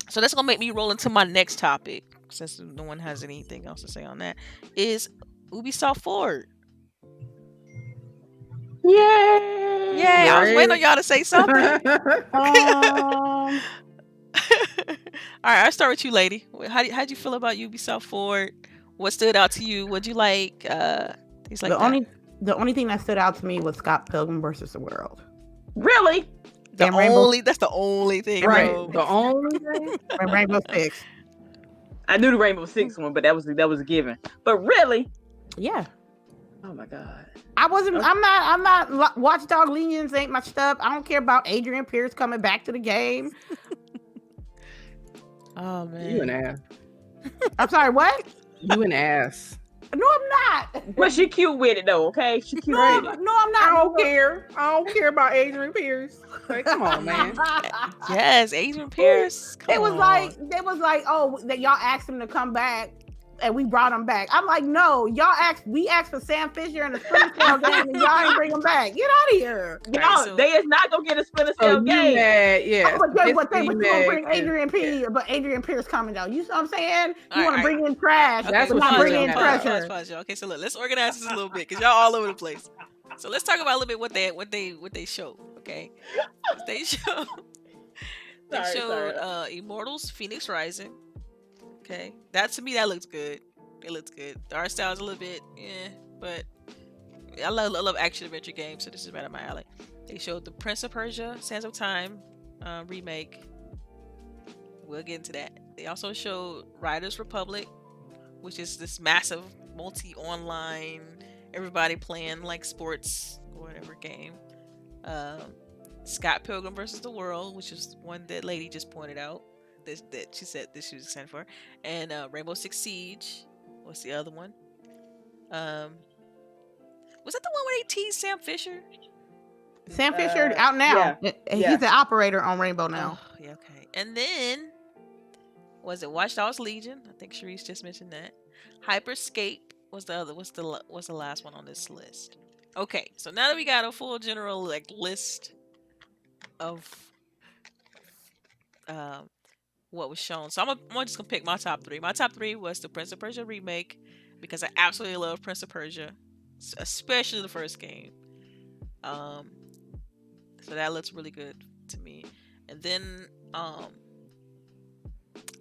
So that's gonna make me roll into my next topic, since no one has anything else to say on that. Is Ubisoft Forward? Yay! Yay! I was waiting on Right. y'all to say something. Um, All right, I'll start with you, lady. How'd you feel about Ubisoft Forward? What stood out to you? What'd you like? Things like that. the only thing that stood out to me was Scott Pilgrim versus the World. Really? And Rainbow, That's the only thing, Right. bro. The only thing. and Rainbow Six. I knew the Rainbow Six one, but that was a given. But really? Yeah. Oh my god. I wasn't. Okay. I'm not. Watchdog Legions ain't my stuff. I don't care about Adrian Pierce coming back to the game. Oh man. You an ass. I'm sorry. What? You an ass. No, I'm not. But she cute with it though, okay? She cute No, with it. no, I'm not. I don't care. I don't care about Adrian Pierce. Like, come on, man. Yes, Adrian Pierce. They was Come like, on. oh, that y'all asked him to come back, and we brought him back. I'm like, no, we asked for Sam Fisher in the Splinter Cell game, and y'all ain't bring him back. Get out of here. Y'all, so- they is not gonna get a Splinter Oh, Cell you game. mad? Yeah. Oh, but guess what? They You was gonna mad, bring yeah. Adrian Pierce, but Adrian Pierce coming though. You see what I'm saying? You All want to right, bring in trash. Okay, That's but what not she's bring doing in now. treasure. Pause, y'all. Okay, so look, let's organize this a little bit because y'all all over the place. So let's talk about a little bit what they showed. Okay, they showed Immortals: Phoenix Rising. Okay, that to me that looks good. It looks good. The art style is a little bit, but I love action adventure games, so this is right up my alley. They showed the Prince of Persia: Sands of Time remake. We'll get into that. They also showed Riders Republic, which is this massive multi-online, everybody playing like sports or whatever game. Scott Pilgrim versus the World, which is one that lady just pointed out that she said that she was excited for, and Rainbow Six Siege. What's the other one? Was that the one where they teased Sam Fisher? Sam Fisher out now. yeah. He's the operator on Rainbow now. Oh, yeah, okay. And then was it Watch Dogs Legion? I think Charisse just mentioned that. Hyperscape was the other. Was the last one on this list? Okay, so now that we got a full general list of what was shown, so I'm just gonna pick my top three. My top three was the Prince of Persia remake because I absolutely love Prince of Persia, especially the first game. So that looks really good to me. And then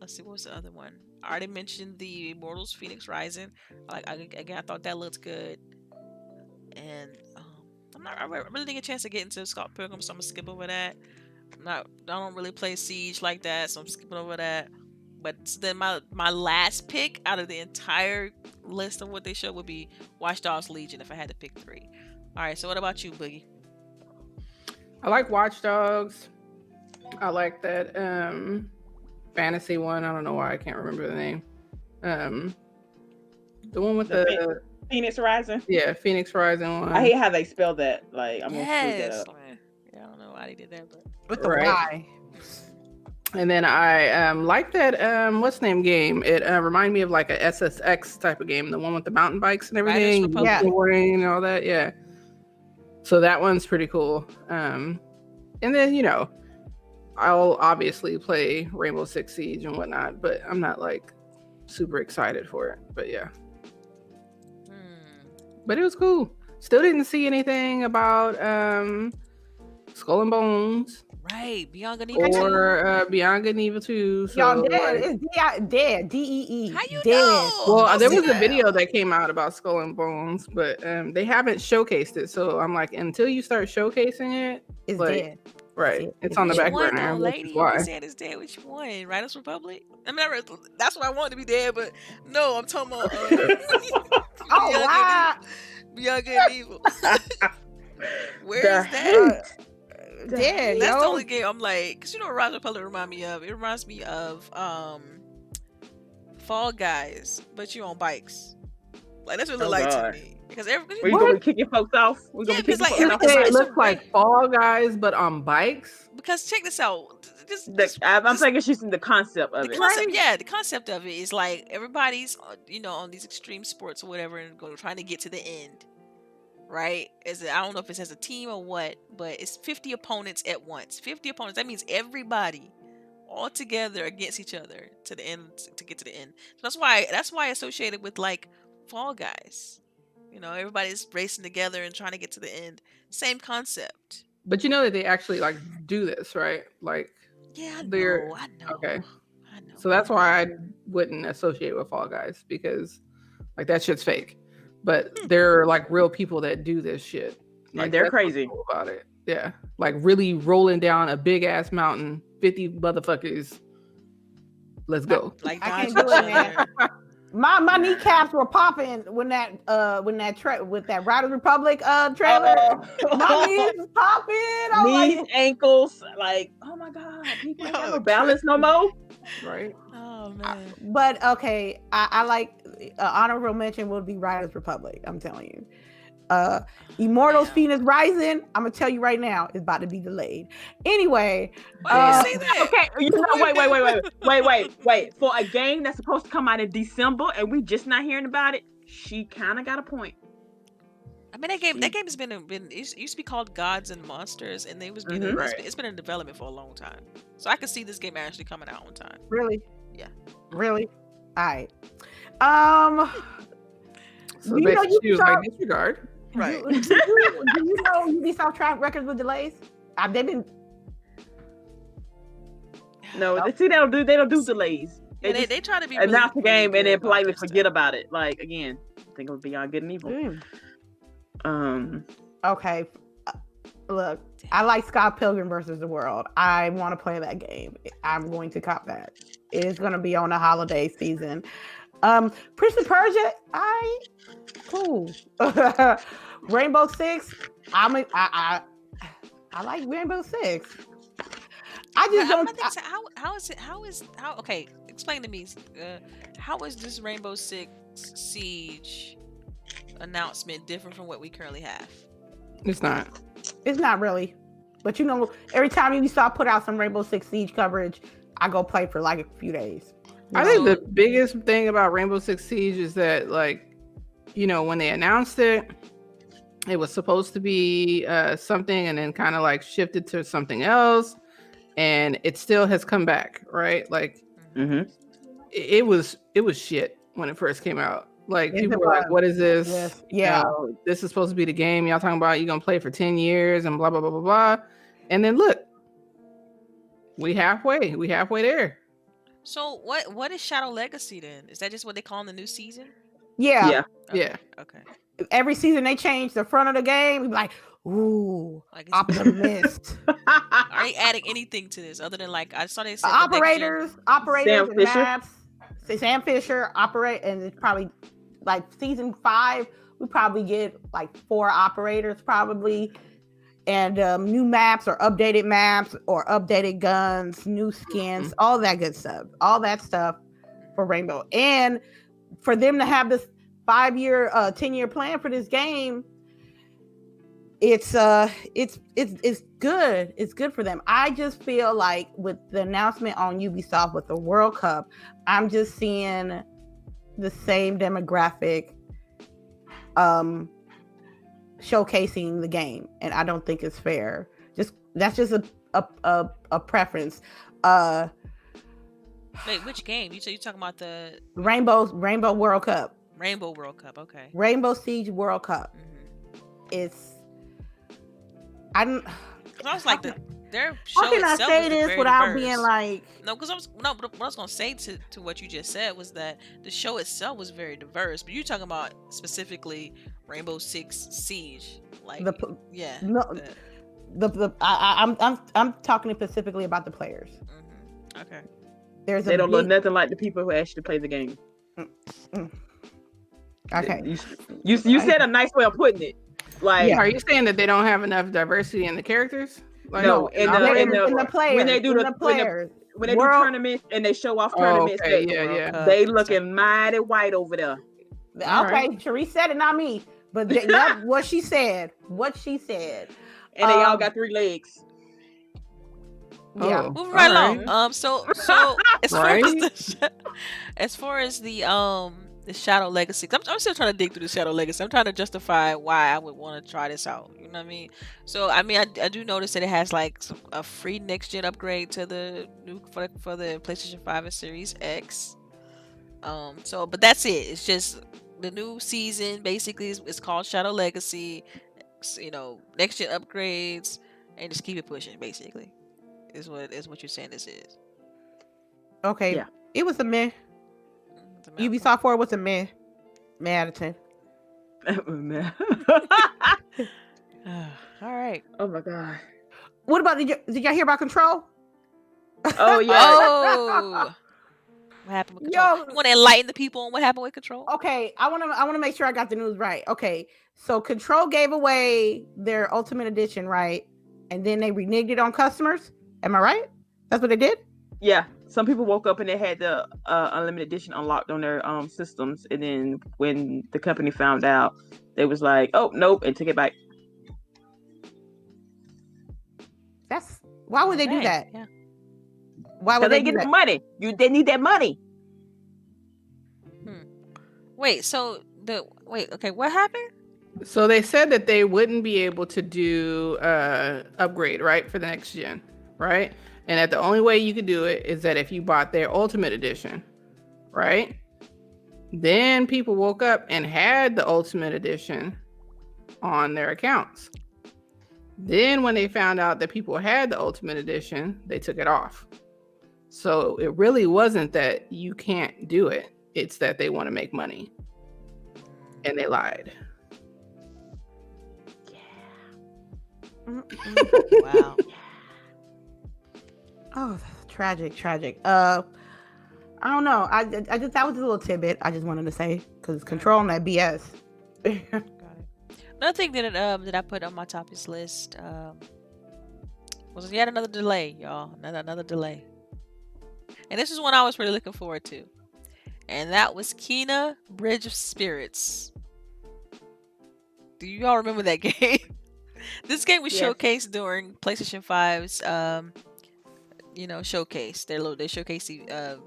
let's see, what was the other one? I already mentioned the Immortals: Phoenix Rising. Again, I thought that looked good. And I really didn't get a chance to get into Scott Pilgrim, so I'm gonna skip over that. I don't really play Siege like that, so I'm skipping over that. But then my last pick out of the entire list of what they showed would be Watch Dogs Legion if I had to pick three. All right, so what about you, Boogie? I like Watch Dogs. I like that fantasy one. I don't know why I can't remember the name. The one with the Phoenix Rising. Yeah, Phoenix Rising one. I hate how they spell that. Like, I'm gonna screw that up. Yeah, I don't know why they did that, but With the Right. Y. And then I like that what's the name game? It reminded me of like a SSX type of game, the one with the mountain bikes and everything, Republic. snowboarding and all that. Yeah. So that one's pretty cool. And then I'll obviously play Rainbow Six Siege and whatnot, but I'm not like super excited for it. But yeah. But it was cool. Still didn't see anything about Skull and Bones. Right, Beyond Good and Evil 2. Or Beyond Good and Evil 2. So, Y'all dead. like, It's dead. DEE. How you dead. know? well, Don't there say was a that. video that came out about Skull and Bones, but they haven't showcased it. So I'm like, until you start showcasing it, It's like, dead. right? It's on the Which back one, burner. though, Which lady? is You why. said it's dead. Which one? Riders Republic? I mean, that's what I wanted to be dead, but no, I'm talking about Oh, wow. Beyond Good and Evil. Where is that? Dead, That's the yo. only game I'm like, because you know what Riders Republic remind me of? It reminds me of Fall Guys, but you on bikes. Like that's what it Oh, look like God. to me. Because everybody, Where you gonna be kicking folks off? We Yeah, gonna be because, kicking like, folks off. It it's a looks like race. Fall Guys, but on bikes. Because check this out. I'm thinking she's in the concept of The it. concept, Right. yeah, the concept of it is like everybody's, on these extreme sports or whatever, and trying to get to the end, right? I don't know if it's as a team or what, but it's 50 opponents at once. 50 opponents. That means everybody all together against each other to the end to get to the end. So that's why associated with like Fall Guys. Everybody's racing together and trying to get to the end. Same concept. But you know that they actually like do this, right? Like, Yeah, I they're know. I know. okay. I know. So that's why I wouldn't associate with Fall Guys, because like that shit's fake. But there are like real people that do this shit. Like, And they're that's what's crazy. cool about it. Yeah. Like really rolling down a big ass mountain, 50 motherfuckers. Let's go. Like I can't dodge do it, each man. other. My kneecaps were popping when that with that Riders Republic trailer. My knees was popping. I'm Knees, like, ankles, like, oh my God, people ain't got Yo, no balance no more. Right. Oh man. but okay, I like honorable mention would be Riders Republic. I'm telling you. Immortals Damn. Phoenix Rising, I'm gonna tell you right now, is about to be delayed. Anyway, Why do you say that? Okay, wait. For a game that's supposed to come out in December and we just not hearing about it, she kind of got a point. I mean, that game has been it used to be called Gods and Monsters, and it was being Mhm. it's been in development for a long time. So I could see this game actually coming out on time. really? Yeah. Really? All right. So You know, basically, you she was start- like, disregard. Right. Do you know Ubisoft track records with delays? They've been No, Nope. see, they don't do delays. Yeah, just they try to be announce the really, game really and then good about politely their forget stuff. about it. Like, again, I think it would be Beyond Good and Evil. okay. Look, I like Scott Pilgrim versus the World. I want to play that game. I'm going to cop that. It is going to be on the holiday season. Prince of Persia, cool. Rainbow Six, I like Rainbow Six. I just But I'm don't. not thinking, okay, explain to me, how is this Rainbow Six Siege announcement different from what we currently have? It's not. It's not really, but you know, every time Ubisoft put out some Rainbow Six Siege coverage, I go play for like a few days. I think the biggest thing about Rainbow Six Siege is that, like, when they announced it, it was supposed to be something, and then kind of like shifted to something else, and it still has come back, right? Like, Mm-hmm. it was shit when it first came out. Like, Yes, people it were like, was. "What is this? Yes. Yeah. This is supposed to be the game y'all talking about. You're gonna play for 10 years and blah blah blah blah blah." And then look, we halfway there. So what is Shadow Legacy then? Is that just what they call in the new season? Yeah. Yeah. Yeah. Okay. Every season they change the front of the game. We be like, ooh, Like, optimist. are they adding anything to this other than, like, I saw they said the next gen- operators, Sam and Fisher. maps. Say Sam Fisher operate, and it's probably like season 5. We probably get like 4 operators probably, and new maps or updated guns, new skins, all that good stuff, all that stuff for Rainbow, and for them to have this 5-year, 10-year plan for this game. It's good. It's good for them. I just feel like with the announcement on Ubisoft with the World Cup, I'm just seeing the same demographic showcasing the game, and I don't think it's fair. That's just a preference. Wait, which game? You talking about the Rainbow World Cup. Rainbow World Cup? Okay. Rainbow Siege World Cup. I was like, their how show can I itself say is this very without diverse. being like No, because but what I was gonna say to what you just said was that the show itself was very diverse. But you're talking about specifically Rainbow Six Siege, like yeah. I'm talking specifically about the players. Okay. They don't look nothing like the people who actually play the game. Okay. You said a nice way of putting it. Like, Are you saying that they don't have enough diversity in the characters? Like, no, in the players. when they do the players. when they do tournaments and they show off tournaments, okay, yeah. they looking mighty white over there. All Okay, right. Cherie said it, not me. But yep, what she said. What she said. And they all got 3 legs. Yeah. Oh, Moving all right along. right. So Right. as far as the Shadow Legacy, I'm still trying to dig through the Shadow Legacy. I'm trying to justify why I would want to try this out. You know what I mean? So I mean, I do notice that it has like a free next gen upgrade to the new for the PlayStation 5 and Series X. So but that's it. It's just the new season. Basically, it's called Shadow Legacy. Next gen upgrades, and just keep it pushing. Basically, is what you're saying this is. Okay. Yeah. It was a meh. It's a mouthful. Ubisoft 4 was a meh. Meh out of 10. All right. Oh my god. What about did y'all hear about Control? Oh yeah. Oh, what happened with Control? Yo. You want to enlighten the people on what happened with Control? Okay, I wanna make sure I got the news right. Okay, so Control gave away their Ultimate Edition, right? And then they reneged it on customers. Am I right? That's what they did? Yeah. Some people woke up and they had the unlimited edition unlocked on their systems, and then when the company found out, they was like, "Oh nope," and took it back. Why would they do Dang, that? Yeah. Why Because would they they get do the that? money. They need that money. Wait. Okay. What happened? So they said that they wouldn't be able to do upgrade, right, for the next gen, right? And that the only way you could do it is that if you bought their Ultimate Edition, right? Then people woke up and had the Ultimate Edition on their accounts. Then when they found out that people had the Ultimate Edition, they took it off. So it really wasn't that you can't do it. It's that they want to make money. And they lied. Wow. Oh, that's tragic. I don't know. I just that was a little tidbit I just wanted to say because controlling that BS. Got it. Another thing that I put on my topics list was yet another delay, y'all. Another delay. And this is one I was really looking forward to. And that was Kena Bridge of Spirits. Do you all remember that game? This game was Yes. showcased during PlayStation 5's showcase. They showcased the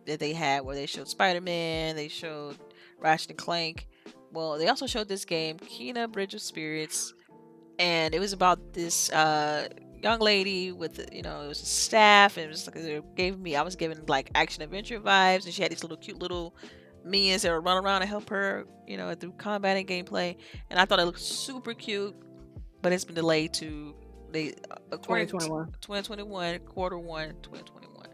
that they had where they showed Spider-Man, they showed Ratchet and Clank. Well, they also showed this game, Kena Bridge of Spirits, and it was about this young lady with it was a staff, and it was like I was given like action adventure vibes, and she had these cute little minions that would run around and help her, through combat and gameplay. And I thought it looked super cute, but it's been delayed to according to 2021, quarter 1, 2021.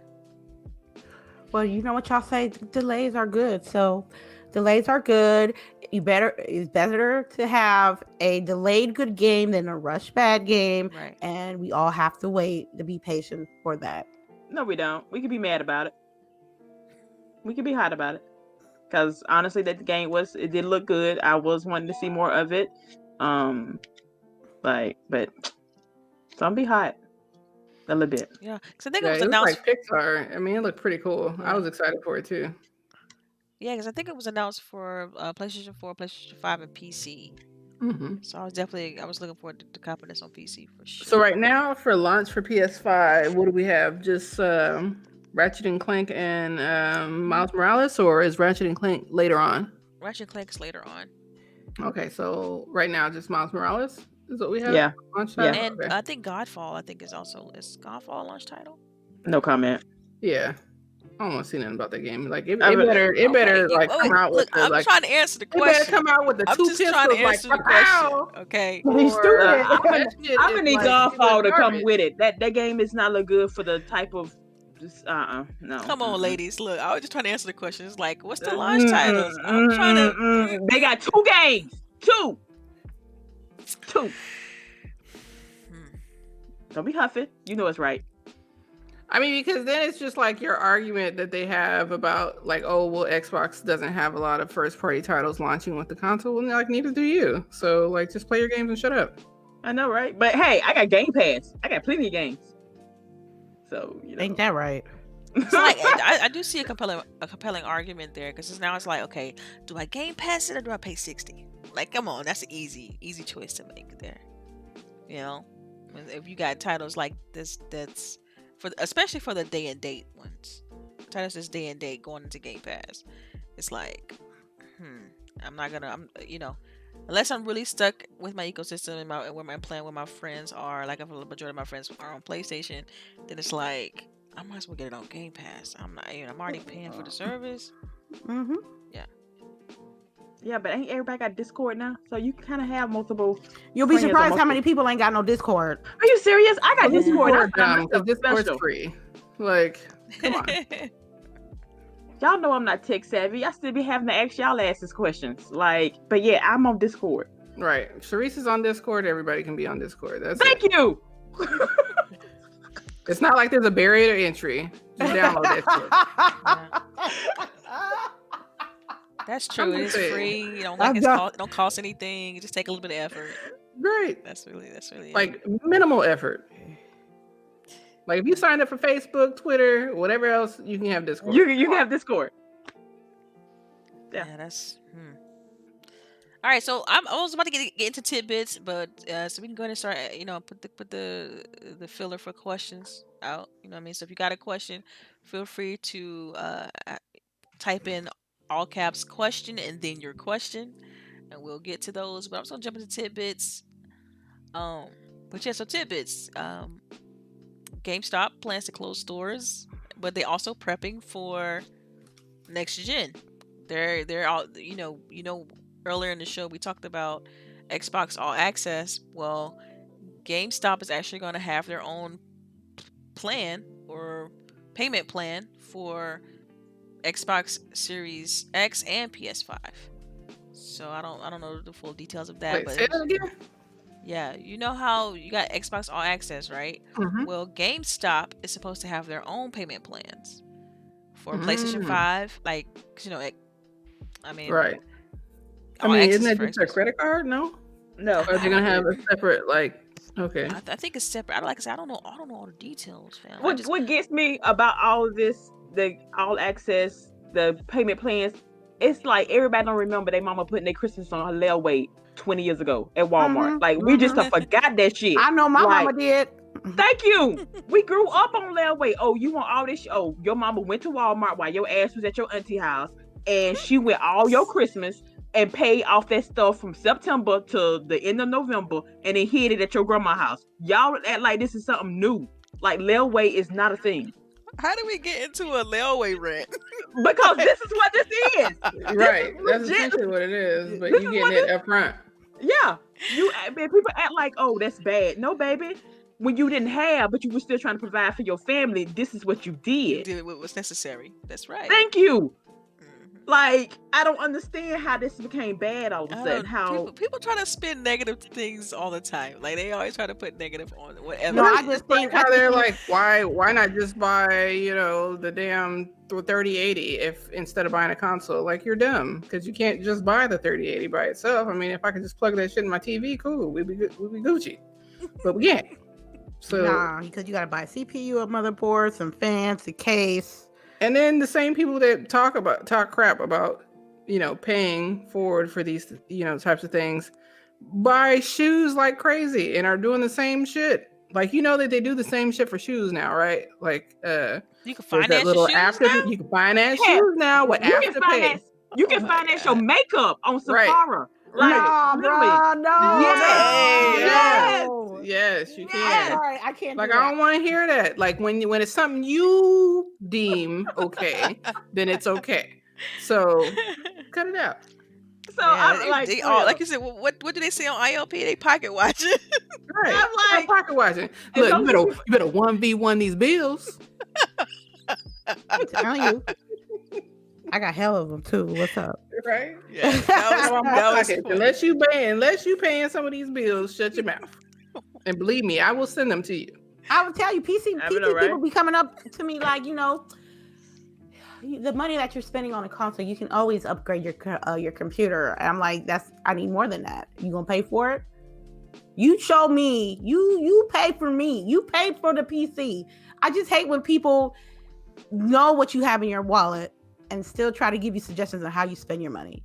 Well, you know what y'all say, delays are good. So delays are good. It's better to have a delayed good game than a rush bad game. Right. And we all have to wait to be patient for that. No, we don't. We could be mad about it. We could be hot about it. Because honestly, that the game it did look good. I was wanting to see more of it. But don't be hot a little bit. Yeah, because I think Yeah, it was it was announced. like Pixar. I mean, it looked pretty cool. I was excited for it too. Yeah, because I think it was announced for PlayStation 4, PlayStation 5, and PC. Mm-hmm. So I was looking forward to copping this on PC for sure. So right now for launch for PS5, what do we have? Just Ratchet and Clank and Miles Morales, or is Ratchet and Clank later on? Ratchet and Clank's later on. Okay, so right now just Miles Morales is what we have. Yeah. Launch Yeah. title? And Okay. I think Godfall, is Godfall a launch title? No comment. Yeah. I don't want to see nothing about that game. Like it I mean- better like come out with the, I'm like trying to answer the it better question. come out with the I'm two just trying to pistols like answer the pow. question. Okay. He's Or, stupid. that shit I'm is gonna need like Godfall to come garbage. with it. That game is not look good for the type of just no. Come on, ladies. Look, I was just trying to answer the question. It's like, what's the launch titles? I'm trying to. They got 2 games. 2. Don't be huffing. You know it's right. I mean, because then it's just like your argument that they have about like, oh, well, Xbox doesn't have a lot of first-party titles launching with the console, and like neither do you. So like, just play your games and shut up. I know, right? But hey, I got Game Pass. I got plenty of games. So Ain't that right? It's like I do see a compelling argument there because now it's like, okay, do I Game Pass it or do I pay $60? Like, come on, that's an easy choice to make there. You know, if you got titles like this, that's especially for the day and date ones. Titles this day and date going into Game Pass. It's like, I'm not gonna, unless I'm really stuck with my ecosystem and where my plan with my friends are. Like, if a majority of my friends are on PlayStation, then it's like, I might as well get it on Game Pass. I'm not, I'm already paying for the service. Mm-hmm. Yeah. Yeah, but ain't everybody got Discord now? So you can kind of have multiple. You'll be friends on surprised how multiple- many people ain't got no Discord. Are you serious? I got Yeah. Discord. I find because myself Discord's special. free. Like, come on. Y'all know I'm not tech savvy. I still be having to ask y'all asses questions. Like, but yeah, I'm on Discord. Right. CHAREECE is on Discord. Everybody can be on Discord. That's Thank it. you. It's not like there's a barrier to entry. Just download that shit. That's true. It is saying. free. You don't I'm like done. it don't cost anything. It just take a little bit of effort. Great. That's really it. Like, minimal effort. Like, if you sign up for Facebook, Twitter, whatever else, you can have Discord. You can have Discord. Yeah, that's. All right, so I was about to get into tidbits, but so we can go ahead and start. Put the filler for questions out. You know what I mean? So if you got a question, feel free to type in all caps question and then your question, and we'll get to those. But I'm just gonna jump into tidbits. But yeah, so tidbits. GameStop plans to close stores, but they also prepping for next gen. They're all earlier in the show we talked about Xbox All Access. Well, GameStop is actually going to have their own plan or payment plan for Xbox Series X and PS5. So I don't know the full details of that. Wait, but say that again? yeah, you know how you got Xbox All Access, right? Mhm. Well, GameStop is supposed to have their own payment plans for PlayStation 5. Like, 'cause, I mean, Right. I All mean, Access isn't that for just a Xbox. credit card? No? No. Or are they going to have a separate, like, okay. I think it's separate. Like I said, I don't know all the details, fam. What gets me about all of this, the all access, the payment plans, it's like everybody don't remember their mama putting their Christmas on her layaway 20 years ago at Walmart. Mhm, Like, we just mhm. forgot that shit. I know my Like, mama did. Thank you. We grew up on layaway. Oh, you want all this? Oh, your mama went to Walmart while your ass was at your auntie house, and she went all your Christmas and paid off that stuff from September to the end of November, and then hid it at your grandma's house. Y'all act like this is something new. Like, layaway is not a thing. How did we get into a layaway rent? Because this is what this is. Right. That's legit. essentially what it is, but This you is getting what it up front. Yeah. People act like, oh, that's bad. No, baby. When you didn't have, but you were still trying to provide for your family, this is what you did. Did what was necessary. That's right. Thank you. Mhm. Like, I don't understand how this became bad all of a I sudden. don't- How people try to spin negative things all the time. Like, they always try to put negative on whatever. No, I it is. just think How they're like, why not just buy, the damn 3080 if instead of buying a console? Like, you're dumb because you can't just buy the 3080 by itself. I mean, if I could just plug that shit in my TV, cool, we'd be Gucci. But we can't. So nah, because you gotta buy a CPU, a motherboard, some fans, a case. and then the same people that talk crap about, paying forward for these, types of things, buy shoes like crazy and are doing the same shit. Like, that they do the same shit for shoes now, right? Like, You can there's finance that little your shoes after now? you can finance Yeah. shoes now with you can after pay. finance, you can Oh my finance your God. makeup on Right. Sephora. Like, Nah, literally. bro, no, Yes. no. Yes, you I'm can. sorry, I can't. Like, do I that. don't want to hear that. Like, when it's something you deem okay, then it's okay. So cut it out. So Yeah, I'm like, they for all, real. like you said, what do they say on ILP? They pocket watching. Right. I'm like- pocket watching. And Look, those you better 1v1 these bills. I'm telling you. I got hell of them too. What's up? Right. Yeah, Now I'm that was pocket. funny. Unless you paying some of these bills, shut your mouth. And believe me, I will send them to you. I would tell you, PC I know, right? people be coming up to me like, the money that you're spending on a console, you can always upgrade your computer. And I'm like, I need more than that. You gonna pay for it? You show me. You pay for me. You pay for the PC. I just hate when people know what you have in your wallet and still try to give you suggestions on how you spend your money.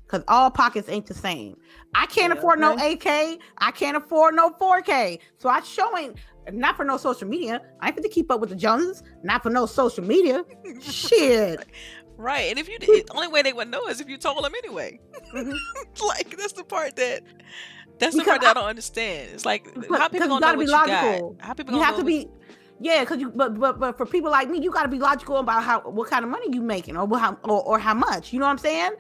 Because all pockets ain't the same. I can't afford no 8K. I can't afford no 4K. So I showing, not for no social media. I ain't fit to keep up with the Joneses. Not for no social media. Shit. Right. And if you the only way they would know is if you told them anyway. Like that's the part that I don't understand. It's like how people gonna know what you got? How people you gonna have know to be because you but for people like me, you gotta be logical about what kind of money you making or how much. You know what I'm saying?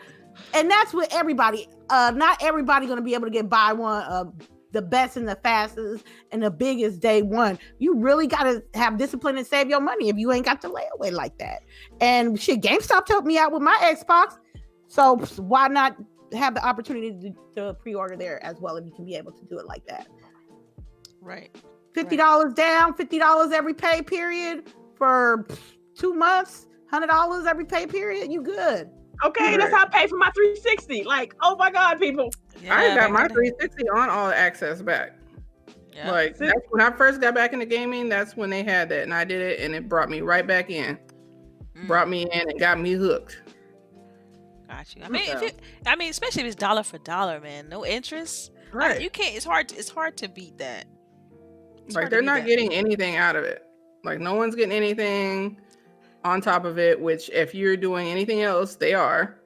And that's with everybody. Not everybody gonna be able to get buy one of the best and the fastest and the biggest day one. You really gotta have discipline and save your money if you ain't got the layaway like that. And shit, GameStop helped me out with my Xbox, so why not have the opportunity to pre-order there as well if you can be able to do it like that. Right. $50 down, $50 every pay period for 2 months, $100 every pay period. You good? Okay, that's how I pay for my 360. Like, oh my God, people. Yeah, I got my 360 on all access back. Yeah. Like that's when I first got back into gaming. That's when they had that, and I did it, and it brought me right back in. Brought me in and got me hooked. Got you. I mean, especially if it's dollar for dollar, man. No interest. Right. You can't. It's hard to beat that. Like they're not getting anything out of it. Like no one's getting anything on top of it, which if you're doing anything else, they are.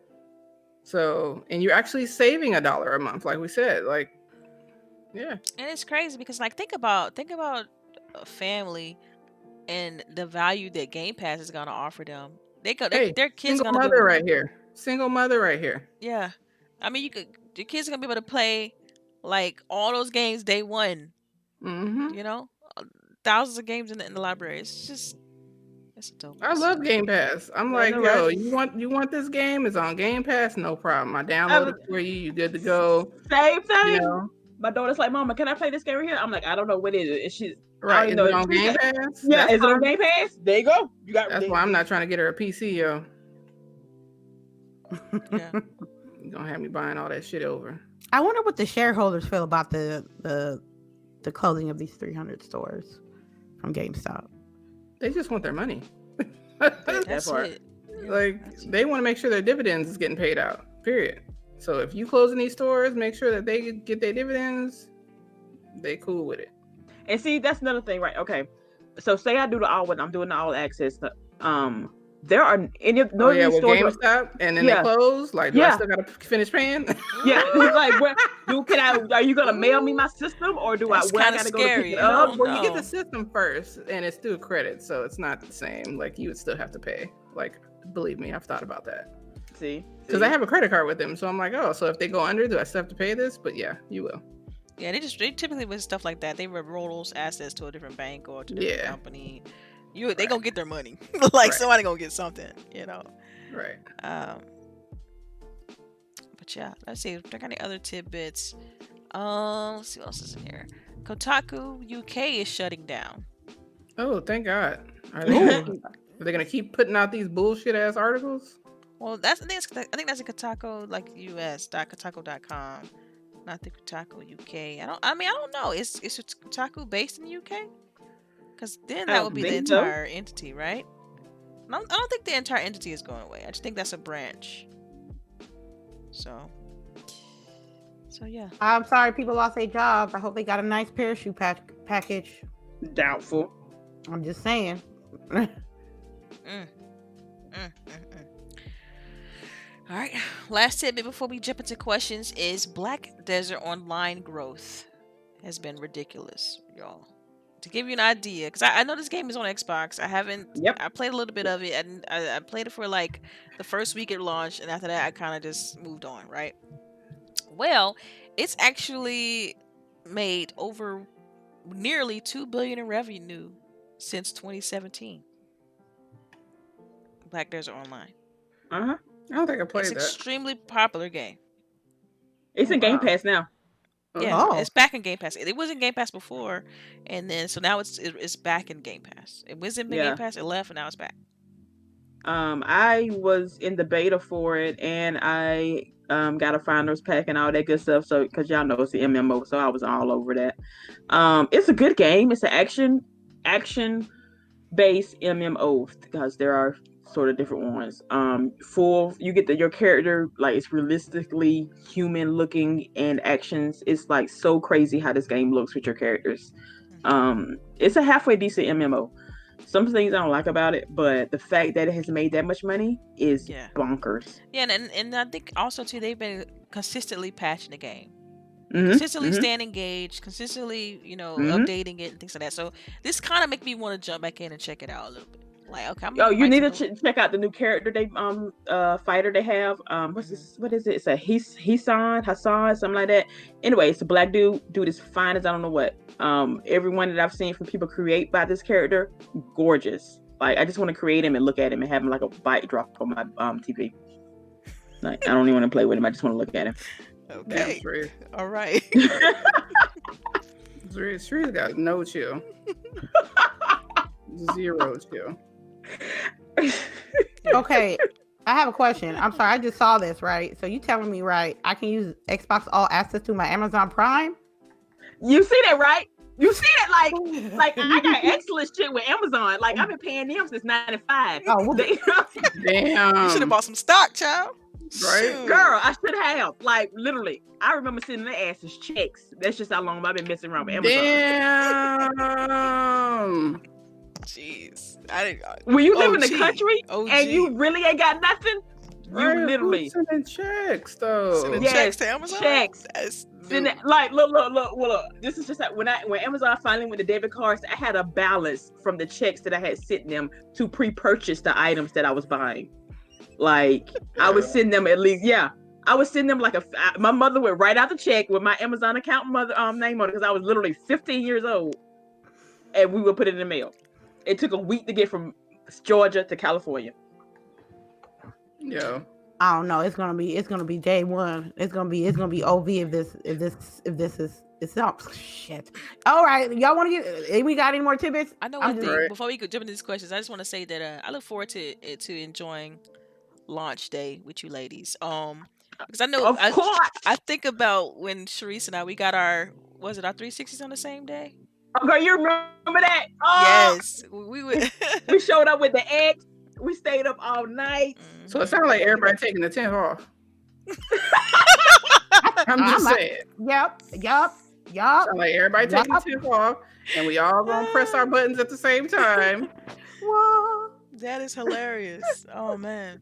So, and you're actually saving $1 a month, like we said. Like, yeah. And it's crazy because like think about a family and the value that Game Pass is gonna offer them. Their kids single mother right here. Single mother right here. Yeah. I mean your kids are gonna be able to play like all those games day one. Mm-hmm. You know? Thousands of games in the library. It's a dope. I love Game Pass. I'm like, yo, you want this game? It's on Game Pass? No problem. I download it for you. You good to go. Same thing. You know? My daughter's like, Mama, can I play this game right here? I'm like, I don't know what it is. She's right. Is it on Game Pass? Yeah, is it on Game Pass? There you go. You got. That's why I'm not trying to get her a PC, yo. Yeah. You're gonna have me buying all that shit over. I wonder what the shareholders feel about the closing of these 300 stores from GameStop. They just want their money. That's it. Like they want to make sure their dividends is getting paid out. Period. So if you closing these stores, make sure that they get their dividends. They cool with it. And see, that's another thing, right? Okay. So say I do I'm doing the all access. There are any of those stores GameStop, and then they close. Like, do I still gotta finish paying? Yeah, like, are you gonna mail me my system, or do I gotta go to pick it up? Well, you get the system first, and it's through credit, so it's not the same. Like, you would still have to pay. Like, believe me, I've thought about that. See, because I have a credit card with them, so I'm like, oh, so if they go under, do I still have to pay this? But yeah, you will. Yeah, they typically with stuff like that, they roll those assets to a different bank or to a different company. They gonna get their money. Like somebody gonna get something, you know. Right. But yeah, let's see if there got any other tidbits. Let's see what else is in here. Kotaku UK is shutting down. Oh, thank God. Are they gonna keep putting out these bullshit ass articles? Well, I think that's a Kotaku like US.kotaku.com, not the Kotaku UK. I don't know. Is Kotaku based in the UK? Because then that would be the entire entity, right? I don't think the entire entity is going away. I just think that's a branch. So yeah. I'm sorry people lost their jobs. I hope they got a nice parachute package. Doubtful. I'm just saying. All right. Last tidbit before we jump into questions is Black Desert Online growth has been ridiculous, y'all. To give you an idea, because I know this game is on Xbox. I haven't. Yep. I played a little bit of it, and I played it for like the first week it launched, and after that, I kind of just moved on. Right. Well, it's actually made over nearly $2 billion in revenue since 2017. Black Desert Online. I don't think I played that. It's an extremely popular game. It's in Game Pass now. Yeah, it's back in Game Pass. It was in Game Pass before, and then so now it's back in Game Pass. It was in Game Pass, it left, and now it's back. I was in the beta for it, and I got a Founders Pack and all that good stuff. So, because y'all know it's the MMO, so I was all over that. It's a good game. It's an action base MMOs, because there are sort of different ones. Full, you get your character like it's realistically human looking, and actions. It's like so crazy how this game looks with your characters. It's a halfway decent MMO. Some things I don't like about it, but the fact that it has made that much money is bonkers. Yeah, and I think also too they've been consistently patching the game. Mm-hmm, consistently staying engaged, consistently, updating it and things like that. So this kind of make me want to jump back in and check it out a little bit. Like, okay, you need to check out the new character they fighter they have. What's this? What is it? It's a Hassan, something like that. Anyway, it's a black dude. Dude is fine as I don't know what. Everyone that I've seen from people create by this character, gorgeous. Like, I just want to create him and look at him and have him like a bite drop on my TV. Like, I don't even want to play with him. I just want to look at him. Okay. All right. She's got no chill. Zero chill. Okay, I have a question. I'm sorry, I just saw this, right? So you telling me, right, I can use Xbox All Access to my Amazon Prime? You see that, right? You see that, like I got excellent shit with Amazon. Like, I've been paying them since '95. Oh, damn! You should have bought some stock, child. Right, girl, I should have. Like, literally, I remember sending their asses checks. That's just how long I've been messing around with Amazon. Damn. Jeez, I didn't. When you live in the country and you really ain't got nothing, you literally sending checks though. Sending checks to Amazon. Checks. Like, look. This is just like when Amazon finally went to debit cards, I had a balance from the checks that I had sent them to pre-purchase the items that I was buying. Like, I would send them at least, I would send them like my mother would write out the check with my Amazon account name on it, because I was literally 15 years old, and we would put it in the mail. It took a week to get from Georgia to California. Yeah. I don't know. It's gonna be day one. It's gonna be OV if this is shit. All right, y'all want to get? We got any more tidbits? I know one thing. Before we could jump into these questions, I just want to say that I look forward to enjoying launch day with you ladies. Because I know, of course, I think about when CHAREECE and we got our 360s on the same day. Oh, girl, you remember that? Oh, yes, we would. We showed up with the X. We stayed up all night. So it sounds like everybody taking the 10th off. I'm just saying. Yep. Sounds like everybody taking the 10th off, and we all gonna press our buttons at the same time. Whoa, that is hilarious. Oh man.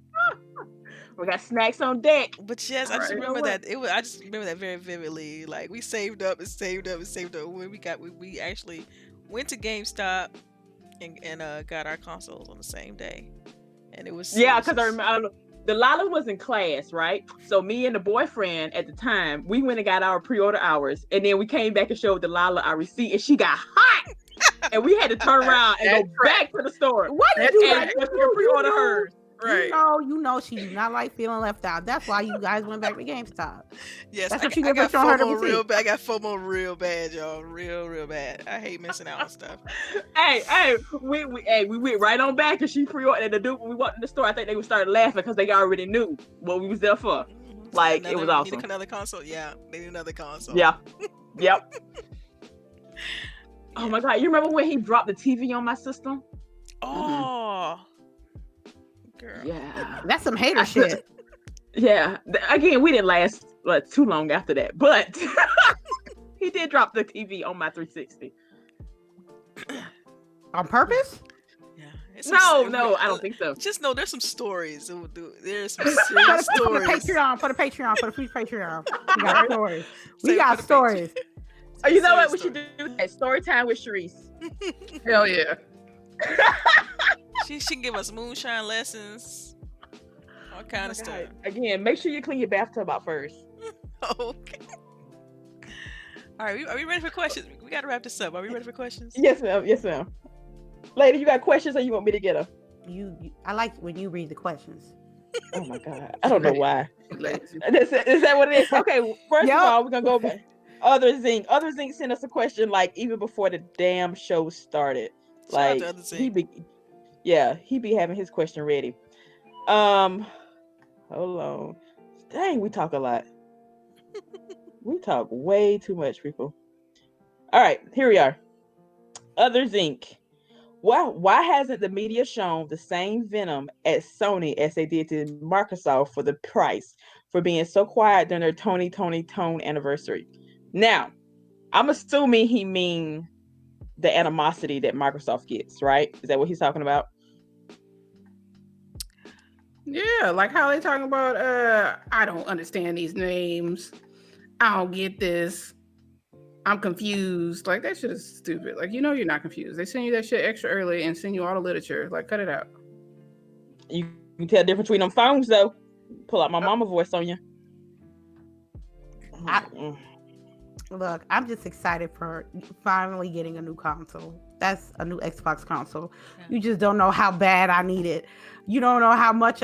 We got snacks on deck. But yes, I just remember that. I just remember that very vividly. Like, we saved up. When we actually went to GameStop and got our consoles on the same day, and it was because I remember Delilah was in class, right? So me and the boyfriend at the time, we went and got our pre-order hours, and then we came back and showed Delilah our receipt, and she got hot, and we had to turn around and go back to the store. What did you pre-order hers? Right. You know she do not like feeling left out. That's why you guys went back to GameStop. Yes, that's what you I got FOMO real bad. I got FOMO real bad, y'all. Real bad. I hate missing out on stuff. Hey, we went right on back, and she pre-ordered. And the dude, when we walked in the store, I think they started laughing because they already knew what we was there for. Like, it was awesome. Need another console? Yeah, they need another console. Yeah. Yep. Oh my God! You remember when he dropped the TV on my system? Oh. Girl. Yeah, that's some hater shit. Yeah, again, we didn't last too long after that, but he did drop the TV on my 360 on purpose. Yeah, no, I don't think so. Just know there's some stories. There's some serious stories. For the free Patreon. We got stories. We got stories. Oh, you know what? We should do that story time with CHAREECE. Hell yeah. She can give us moonshine lessons, all kind of stuff. Again, make sure you clean your bathtub out first. Okay. All right, are we ready for questions? We got to wrap this up. Are we ready for questions? Yes, ma'am. Lady, you got questions, or you want me to get them? I like when you read the questions. Oh my God, I don't know why. Is that what it is? Okay, first of all, we're gonna go back. Other Zinc sent us a question like even before the damn show started. Like he be having his question ready. Hold on. Dang, we talk a lot. We talk way too much, people. All right, here we are. Other Zinc. Why hasn't the media shown the same venom at Sony as they did to Microsoft for the price for being so quiet during their Tone anniversary? Now, I'm assuming he mean the animosity that Microsoft gets, right? Is that what he's talking about? Yeah, like how they talking about I don't understand these names. I don't get this. I'm confused. Like that shit is stupid. Like you're not confused. They send you that shit extra early and send you all the literature. Like cut it out. You can tell the difference between them phones though. Pull out my mama voice on you. Look, I'm just excited for finally getting a new console. That's a new Xbox console. Yeah. You just don't know how bad I need it. You don't know how much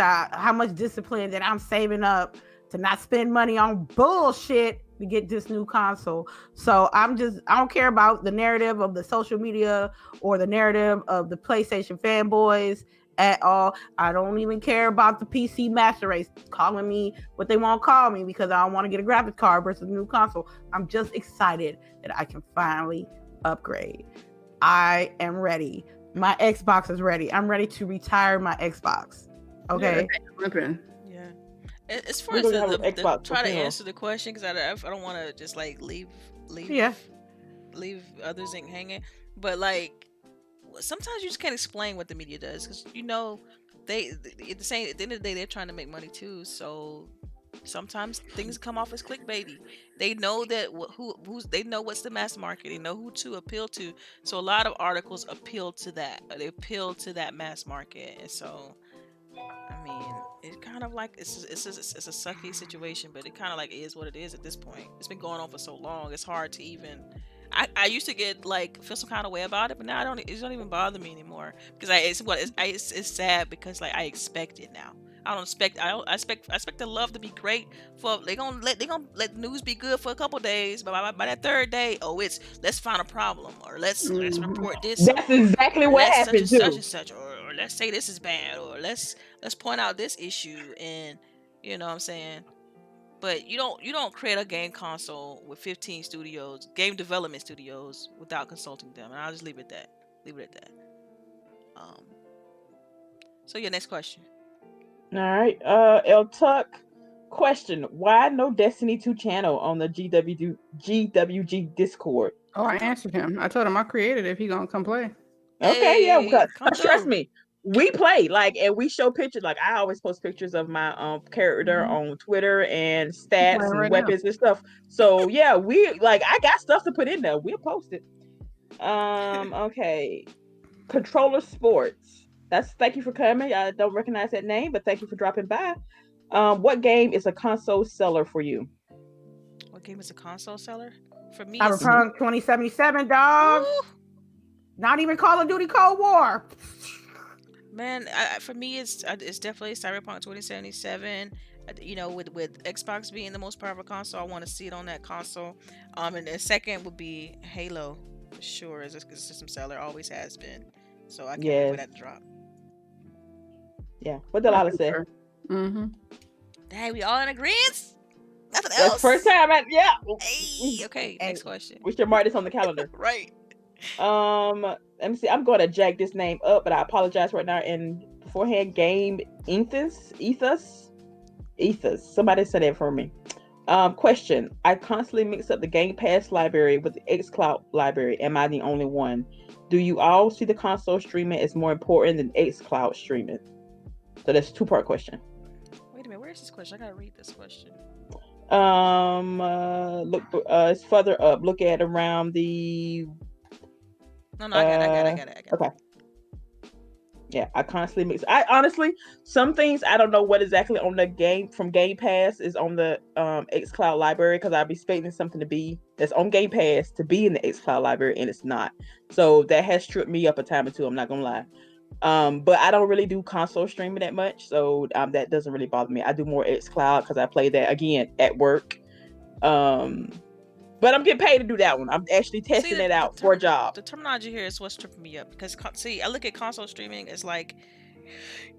discipline that I'm saving up to not spend money on bullshit to get this new console. So I don't care about the narrative of the social media or the narrative of the PlayStation fanboys at all. I don't even care about the PC master race calling me what they want to call me because I don't want to get a graphics card versus a new console. I'm just excited that I can finally upgrade. I am ready. My Xbox is ready. I'm ready to retire my Xbox. Okay. Yeah. As far as the try to answer the question, because I don't want to just like leave others hanging, but like sometimes you just can't explain what the media does because they at the end of the day they're trying to make money too. So sometimes things come off as clickbaity. They know that they know what's the mass market. They know who to appeal to. So a lot of articles appeal to that. They appeal to that mass market, and so I mean, it kind of like it's a sucky situation, but it kind of like is what it is at this point. It's been going on for so long. It's hard to even. I used to get feel some kind of way about it, but now it don't even bother me anymore because it's sad because like I expect it now. I expect the love to be great for they gonna let the news be good for a couple days, but by that third day, let's find a problem or let's report this. That's exactly what happened too. Such and such, or let's say this is bad, or let's point out this issue, and you know what I'm saying. But you don't create a game console with 15 studios, game development studios, without consulting them. And I'll just leave it at that. So your next question. All right. El Tuck question: why no Destiny 2 channel on the GWG Discord? Oh, I answered him. I told him I created it if he gonna come play. Okay, yeah. Trust me. We play and we show pictures. Like I always post pictures of my character on Twitter and stats and weapons and stuff. So yeah, I got stuff to put in there. We'll post it. Okay. Controller Sports. Thank you for coming. I don't recognize that name, but thank you for dropping by. What game is a console seller for you? What game is a console seller? For me, Cyberpunk 2077, dog. Ooh. Not even Call of Duty Cold War. Man, for me, it's definitely Cyberpunk 2077. With Xbox being the most powerful console, I want to see it on that console. And the second would be Halo, for sure, as a system seller, always has been. So I can't wait for that to drop. Yeah, what Delilah said. Mm-hmm. Dang, we all in agreement? Nothing else. That's the first time. Hey, okay. Next question. We should mark this on the calendar. Right. Let me see. I'm going to jack this name up, but I apologize right now. And beforehand, Game Ethos. Somebody said that for me. Question: I constantly mix up the Game Pass library with the xCloud library. Am I the only one? Do you all see the console streaming as more important than xCloud streaming? So that's a 2-part question. Wait a minute. Where's this question? I gotta read this question. Look, it's further up. Look at around the. No, I got it. Okay. Yeah, I constantly mix. I honestly, some things I don't know what exactly on the game from Game Pass is on the xCloud library because I'd be expecting something to be that's on Game Pass to be in the xCloud library and it's not. So that has tripped me up a time or two. I'm not gonna lie. But I don't really do console streaming that much, so that doesn't really bother me. I do more xCloud because I play that again at work. But I'm getting paid to do that one. I'm actually testing it out for a job. The terminology here is what's tripping me up because I look at console streaming as like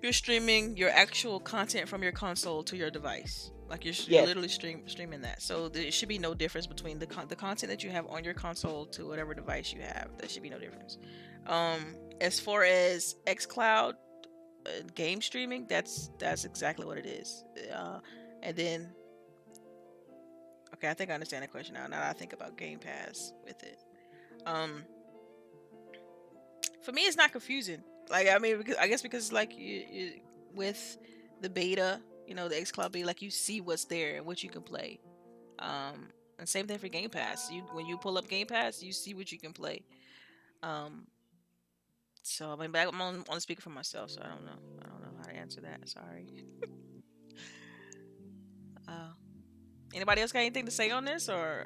you're streaming your actual content from your console to your device. Like you're Yes. literally streaming that. So there should be no difference between the content that you have on your console to whatever device you have. There should be no difference. As far as xCloud game streaming, that's exactly what it is. And then, okay, I think I understand the question now. Now that I think about Game Pass with it, for me, it's not confusing. Like, I mean, because like you with the beta, the xCloud beta, like you see what's there and what you can play. And same thing for Game Pass. When you pull up Game Pass, you see what you can play. So I mean, but I'm on speaking for myself, so I don't know how to answer that. Sorry. Anybody else got anything to say on this, or?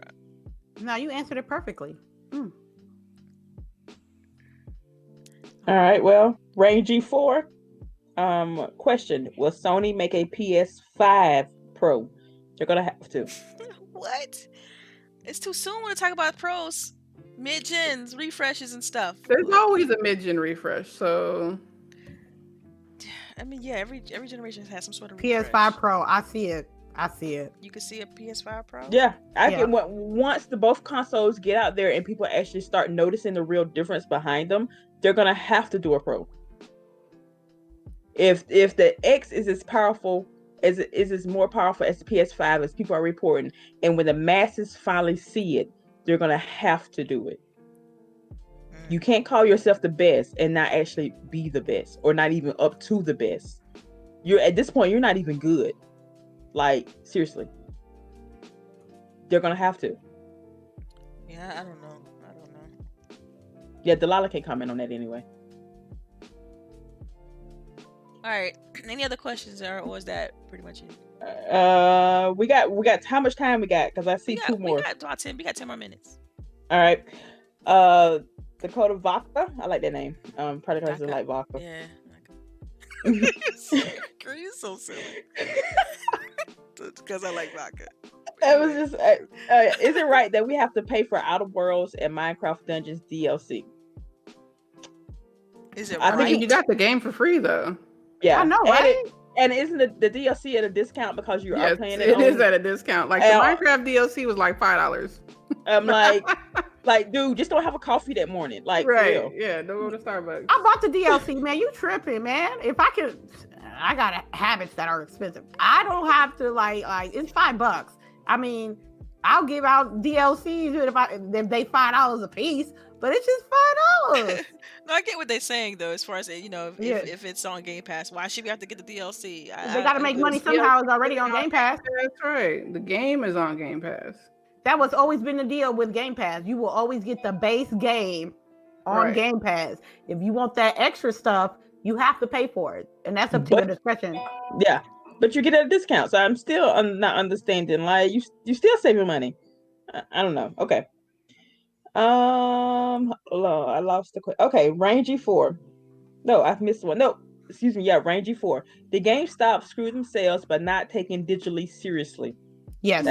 No, you answered it perfectly. All right. Well, Rangy 4. Question: will Sony make a PS5 Pro? They're gonna have to. What? It's too soon to talk about pros, mid-gens, refreshes, and stuff. There's always a mid-gen refresh, so. I mean, yeah, every generation has some sort of refresh. PS5 Pro, I see it. You can see a PS5 Pro. Yeah, I can. Once both consoles get out there and people actually start noticing the real difference behind them, they're gonna have to do a Pro. If the X is as powerful is more powerful as the PS5 as people are reporting, and when the masses finally see it, they're gonna have to do it. You can't call yourself the best and not actually be the best, or not even up to the best. You're at this point, you're not even good. Like, seriously. They're gonna have to. Yeah, I don't know. Yeah, Delilah can't comment on that anyway. All right. Any other questions, or was that pretty much it? We got how much time we got? Because I see two more. We got about 10. We got 10 more minutes. All right. Dakota Vodka. I like that name. Probably because I like vodka. Yeah. Girl, you're so silly. Because I like vodka. It was just. Is it right that we have to pay for Outer Worlds and Minecraft Dungeons DLC? Is it I right? think you got the game for free though. Yeah, I know, right? And isn't the DLC at a discount because you are playing it? It is at a discount. Like the Minecraft DLC was like $5. I'm like, dude, just don't have a coffee that morning. Like, right? real. Yeah, don't go to Starbucks. I bought the DLC, man. You tripping, man? If I could, I got habits that are expensive. I don't have to like it's $5. I mean, I'll give out DLCs if they $5 a piece, but it's just $5. No, I get what they're saying though. As far as if it's on Game Pass, why should we have to get the DLC? They got to make money somehow. It's already on Game Pass. That's right. The game is on Game Pass. That was always been the deal with Game Pass. You will always get the base game on Game Pass. If you want that extra stuff, you have to pay for it, and that's up to your discretion. Yeah, but you get a discount. So I'm not understanding. Like you still saving money. I don't know. Okay. I lost the question. Okay, Rangy 4. No, I've missed one. No, excuse me. Yeah, Rangy 4. The GameStop screwed themselves by not taking digitally seriously. Yes.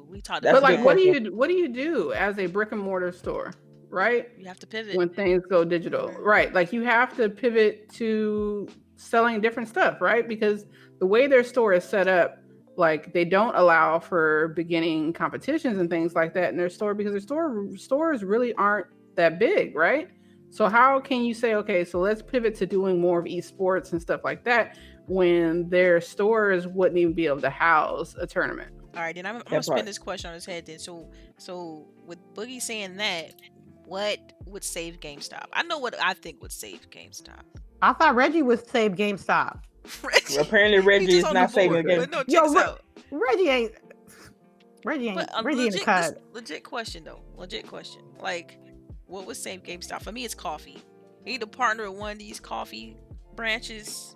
We talked But about like, that. what do you do as a brick and mortar store, right? You have to pivot when things go digital, right? Like you have to pivot to selling different stuff, right? Because the way their store is set up, like they don't allow for beginning competitions and things like that in their store because their stores really aren't that big, right? So how can you say, okay, so let's pivot to doing more of esports and stuff like that when their stores wouldn't even be able to house a tournament? All right, then I'm gonna spin this question on his head. Then, so with Boogie saying that, what would save GameStop? I know what I think would save GameStop. I thought Reggie would save GameStop. Well, apparently Reggie is not saving the game. No, check this out. Reggie ain't Reggie in the cut. Legit question though. Legit question. Like, what would save GameStop? For me, it's coffee. You need to partner with one of these coffee branches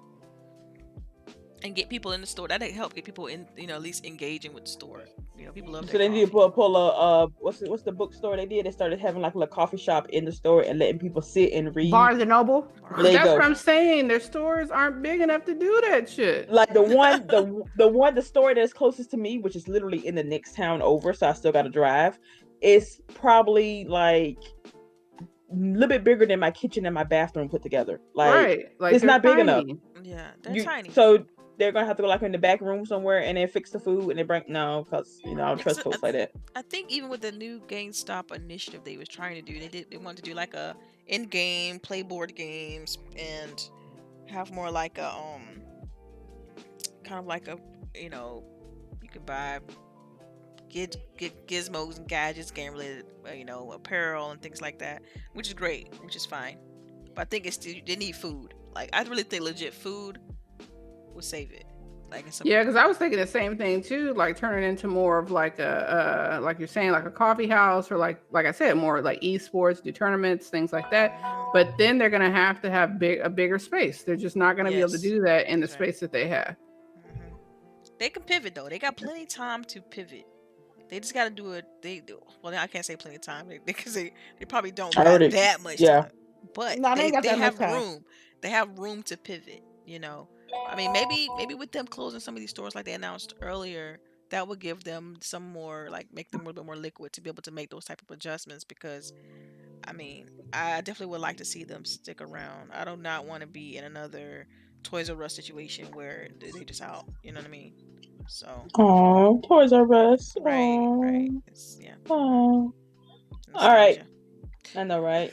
and get people in the store. That'd help get people in, at least engaging with the store. People love. So they need to pull a what's the bookstore they did? They started having like a little coffee shop in the store and letting people sit and read. Barnes and Noble. That's what I'm saying. Their stores aren't big enough to do that shit. Like the store that's closest to me, which is literally in the next town over, so I still got to drive. It's probably like a little bit bigger than my kitchen and my bathroom put together. Like, right. Like it's not big tiny. enough. Yeah, they're tiny. So they're gonna have to go like in the back room somewhere and then fix the food and they bring because I don't trust folks like that. I think even with the new GameStop initiative they was trying to do, they wanted to do like a in-game play board games and have more like a kind of like a you can buy get gizmos and gadgets, game related apparel and things like that, which is great, which is fine. But I think it's still they need food. Like I really think legit food would save it. Yeah, because I was thinking the same thing too, like turn it into more of like a like you're saying, like a coffee house, or like I said, more like esports, do tournaments, things like that. But then they're gonna have to have a bigger space. They're just not gonna be able to do that in the space that they have. They can pivot though. They got plenty of time to pivot. They just got to do it. Well, I can't say plenty of time because they probably don't got that much time. But they have room. They have room to pivot. I mean, maybe with them closing some of these stores like they announced earlier, that would give them some more, like make them a little bit more liquid to be able to make those type of adjustments. Because, I mean, I definitely would like to see them stick around. I do not want to be in another Toys R Us situation where they just out. You know what I mean? So. Oh, Toys R Us. Right. Yeah. Oh. All right. I know, right?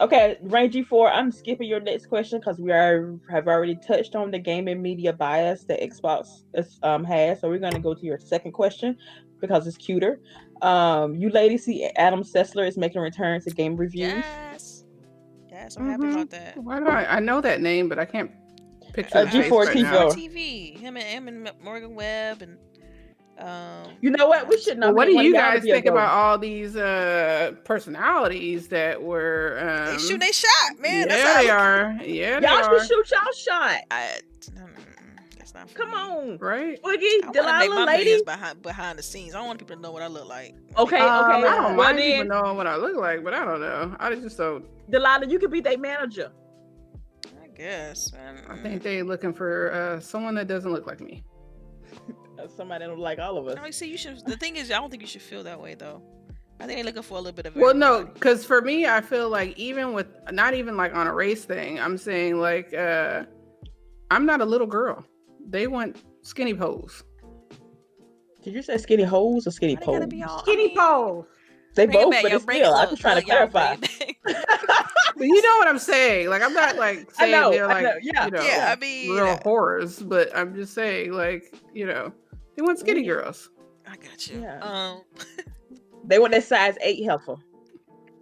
Okay, Rangy 4. I'm skipping your next question because we have already touched on the gaming media bias that Xbox has. So we're gonna go to your second question because it's cuter. You ladies see Adam Sessler is making a return to game reviews. Yes, I'm happy about that. Why do I know that name, but I can't picture G4 TV. Him and Morgan Webb and. You know what? We should know. Well, what do you guys think about all these personalities that were? They shoot their shot, man. Yeah, they are. Yeah, y'all should shoot y'all shot. That's not. Come on, right? Boogie, Delilah, lady behind the scenes. I don't want people to know what I look like. Okay. I don't mind people knowing what I look like, but I don't know. I just don't. Delilah, you could be their manager. I guess. I think they're looking for someone that doesn't look like me. Somebody that don't like all of us. No, see, you should. The thing is, I don't think you should feel that way, though. I think they're looking for a little bit of. Well, no, because for me, I feel like even with not even like on a race thing, I'm saying like I'm not a little girl. They want skinny poles. Did you say skinny hoes or skinny poles? Skinny poles. They both, but it's still. I'm just trying to clarify. But you know what I'm saying? Like I'm not like saying they're like I mean real horrors, but I'm just saying like they want skinny girls. I got you. Yeah. They want that size 8 heifer.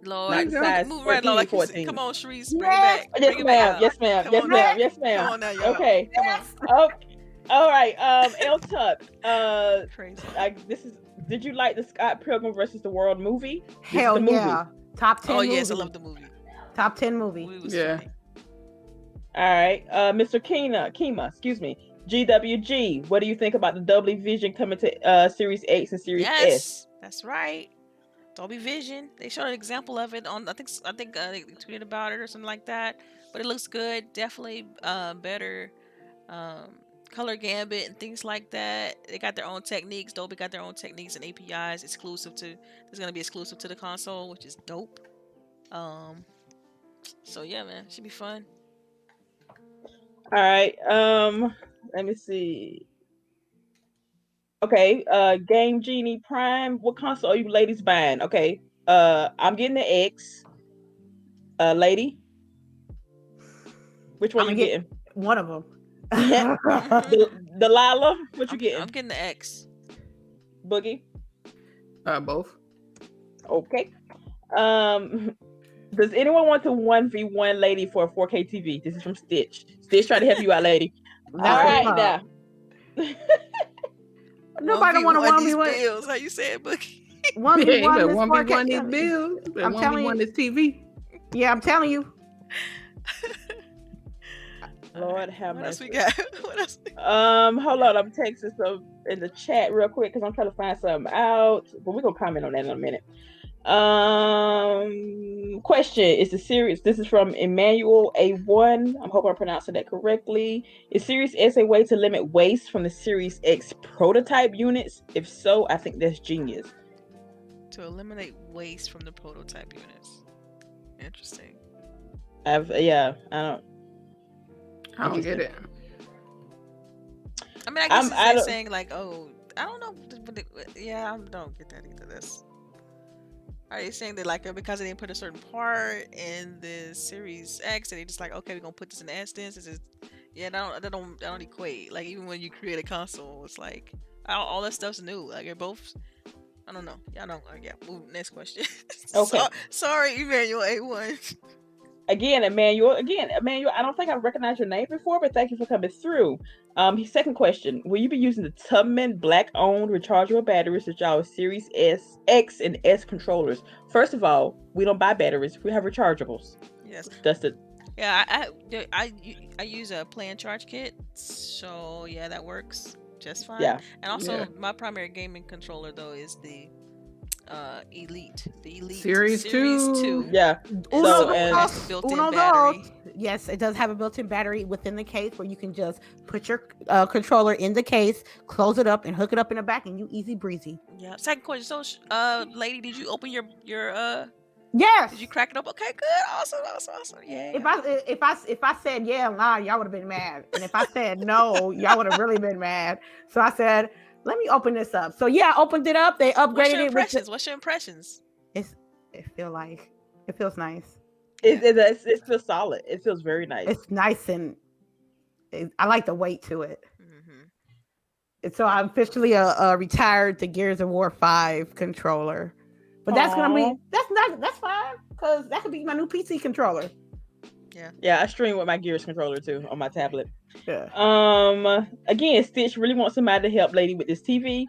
Lord, move right along. Come on, Sharice, bring it back. Yes, ma'am. Yes, ma'am. Yes, ma'am. Yes, ma'am. Come on now, y'all. Okay. Come on. All right. L Tuck. Crazy. Did you like the Scott Pilgrim versus the World movie? Hell yeah. Top 10 movie. Oh yes, I love the movie. Top 10 movie. Yeah. Funny. All right. Mr. Kima, excuse me. GWG. What do you think about the Dolby Vision coming to Series X and Series S? Yes, that's right. Dolby Vision. They showed an example of it on. I think they tweeted about it or something like that. But it looks good. Definitely better color gambit and things like that. They got their own techniques. Dolby got their own techniques and APIs It's going to be exclusive to the console, which is dope. So yeah, man, should be fun. All right. Let me see. Okay. Game Genie Prime. What console are you ladies buying? Okay. I'm getting the X. Lady. Which one you getting? One of them. Delilah, what you getting? I'm getting the X. Boogie. Both. Okay. Does anyone want to 1v1 lady for a 4K TV? This is from Stitch. Stitch, try to help you out, lady. All right, now. Nobody want to 1v1 these bills. How you say it, Boogie? 1v1 these bills. I'm telling you, this TV. Yeah, I'm telling you. Lord have mercy. What else we got? What else? Hold on. I'm texting some in the chat real quick because I'm trying to find something out. But we're gonna comment on that in a minute. Question: Is the series? This is from Emmanuel A1. I'm hoping I'm pronouncing that correctly. Is Series S a way to limit waste from the Series X prototype units? If so, I think that's genius. To eliminate waste from the prototype units. Interesting. I don't get it. I mean, I guess I'm I it's don't. saying like, oh, I don't know, yeah, I don't get that either. This are they saying that like because they didn't put a certain part in the Series X, and they just like, okay, we're gonna put this in the instance. It's just, yeah, that don't equate. Like even when you create a console, it's like all that stuff's new. Like they're both. I don't know. Y'all don't. Yeah. Move, next question. Okay. Sorry, Emmanuel A1. Emmanuel. I don't think I've recognized your name before, but thank you for coming through. His second question: will you be using the Tubman black-owned rechargeable batteries with y'all Series S, X, and S controllers? First of all, we don't buy batteries; we have rechargeables. Yes. That's the. Yeah. I use a play-in charge kit, so yeah, that works just fine. Yeah. And also, Yeah. my primary gaming controller though is the Elite Series 2. Yeah. Uno So it and has a built-in Uno battery. dos. Yes, it does have a built-in battery within the case where you can just put your controller in the case, close it up, and hook it up in the back, and you easy breezy. Yeah. Second question. So, lady, did you open your Yes. Did you crack it up? Okay, good. Awesome. Yeah. If I said yeah, nah, y'all would have been mad, and if I said no, y'all would have really been mad. So I said, let me open this up. So yeah, I opened it up. They upgraded it. What's your impressions? It feels nice. it feels solid. It feels very nice. It's nice and I like the weight to it. Mm-hmm. And so I'm officially a retired the Gears of War 5 controller. But that's fine because that could be my new PC controller. Yeah, I stream with my Gears controller too on my tablet. Yeah. Again, Stitch really wants somebody to help lady with this TV.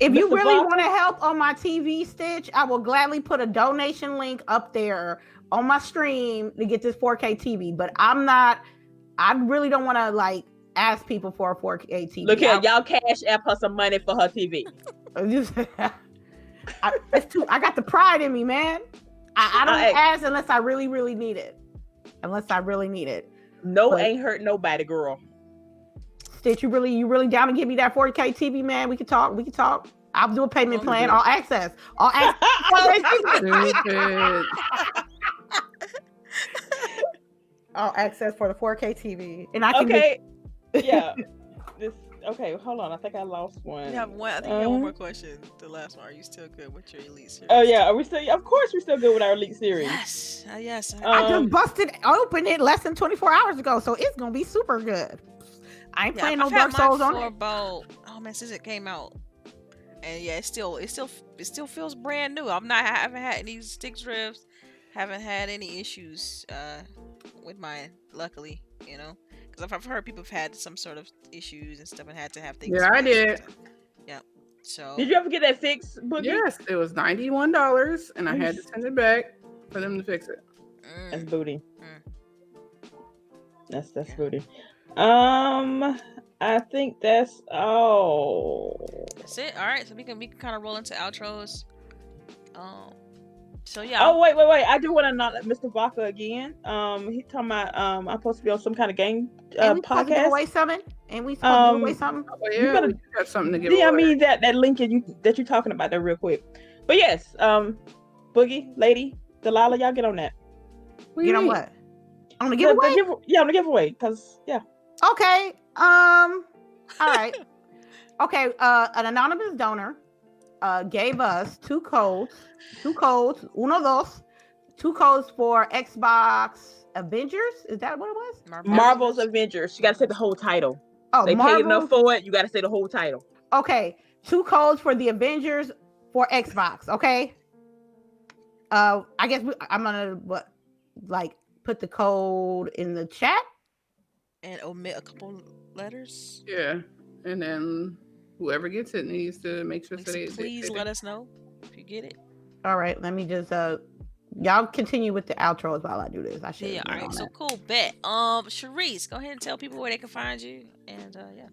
If you Mr. really Block- want to help on my TV, Stitch, I will gladly put a donation link up there on my stream to get this 4K TV. But I really don't want to like ask people for a 4K TV. Look here, y'all cash app her some money for her TV. I got the pride in me, man. I don't ask unless I really, really need it. No, But- ain't hurt nobody, girl. Stitch, you really down to give me that 4K TV, man? We can talk. I'll do a payment plan, all access. Stupid. All access for the 4K TV, and I can. Okay. Yeah. Okay, hold on. I think I lost one. You have one. I think you have one more question. The last one. Are you still good with your Elite series? Oh yeah, are we still? Of course, we're still good with our Elite series. Yes. Yes. I just busted open it less than 24 hours ago, so it's gonna be super good. I ain't playing no Dark Souls on it. About, oh man, since it came out, and yeah, it still feels brand new. I haven't had any stick drifts, haven't had any issues with mine. Luckily, because I've heard people have had some sort of issues and stuff and had to have things. Yeah, I did. Yeah. So. Did you ever get that fixed, Boogie? Yes, it was $91, and I had to send it back for them to fix it. That's booty. That's booty. I think that's all. That's it. All right, so we can kind of roll into outros. So yeah. Oh wait! I do want to not Mr. Vaca again. He talking about I'm supposed to be on some kind of game podcast. Give away something? And we supposed to give away something? Oh, yeah, you gotta have something to give away. I mean that link that you're talking about there real quick. But yes, Boogie, Lady, Delilah, y'all get on that. Get on what? On the giveaway? On the giveaway, cause yeah. Okay. All right. Okay. An anonymous donor gave us two codes, uno dos, two codes for Xbox Avengers. Is that what it was? Marvel's Avengers. You got to say the whole title. Oh, they paid enough for it. You got to say the whole title. Okay. Two codes for the Avengers for Xbox. Okay. I guess I'm gonna put the code in the chat and omit a couple letters. Yeah, and then whoever gets it needs to make sure. Please let us know if you get it. All right, let me just y'all continue with the outros while I do this. I should. Yeah. All right. So cool. Bet. CHAREECE, go ahead and tell people where they can find you. And yeah.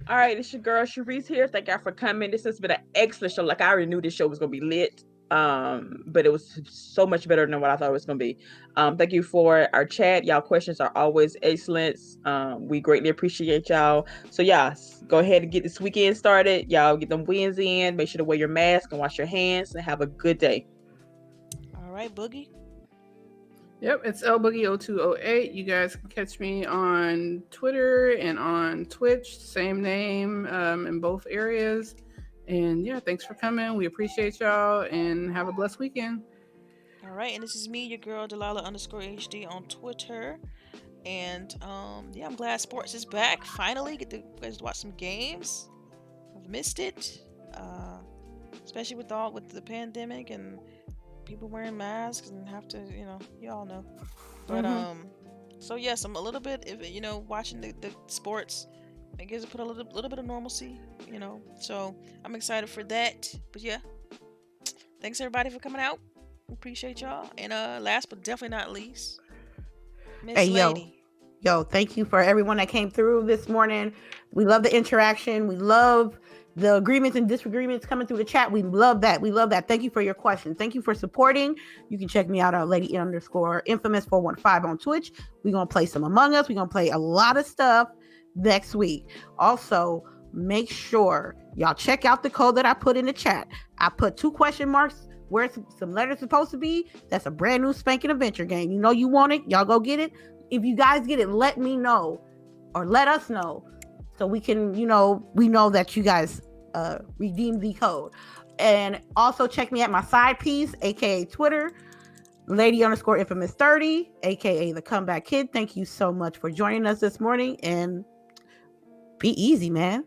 All right, it's your girl CHAREECE here. Thank y'all for coming. This has been an excellent show. Like I already knew this show was gonna be lit. But it was so much better than what I thought it was gonna be. Thank you for our chat. Y'all questions are always excellent. We greatly appreciate y'all. So yeah, go ahead and get this weekend started. Y'all get them wins in. Make sure to wear your mask and wash your hands and have a good day. All right, Boogie. Yep, it's LBOOGIE0208. You guys can catch me on Twitter and on Twitch, same name in both areas. And yeah, thanks for coming. We appreciate y'all and have a blessed weekend. All right, and this is me, your girl Delilah_HD on Twitter. And yeah, I'm glad sports is back. Finally, get to guys to watch some games. I've missed it, especially with the pandemic and people wearing masks and have to, you all know. But so yes, I'm a little bit, if watching the sports. It gives it put a little bit of normalcy, So I'm excited for that. But yeah, thanks everybody for coming out. Appreciate y'all. And last but definitely not least, Miss Hey, Lady. Yo, thank you for everyone that came through this morning. We love the interaction. We love the agreements and disagreements coming through the chat. We love that. We love that. Thank you for your questions. Thank you for supporting. You can check me out at Lady_Infamous415 on Twitch. We're going to play some Among Us. We're going to play a lot of stuff next week. Also, make sure y'all check out the code that I put in the chat. I put 2 question marks where some letters supposed to be. That's a brand new spanking adventure game. You know you want it. Y'all go get it. If you guys get it, let me know or let us know so we can, we know that you guys redeemed the code. And also check me at my side piece, aka Twitter, Lady_Infamous30, aka the Comeback Kid. Thank you so much for joining us this morning, and be easy, man.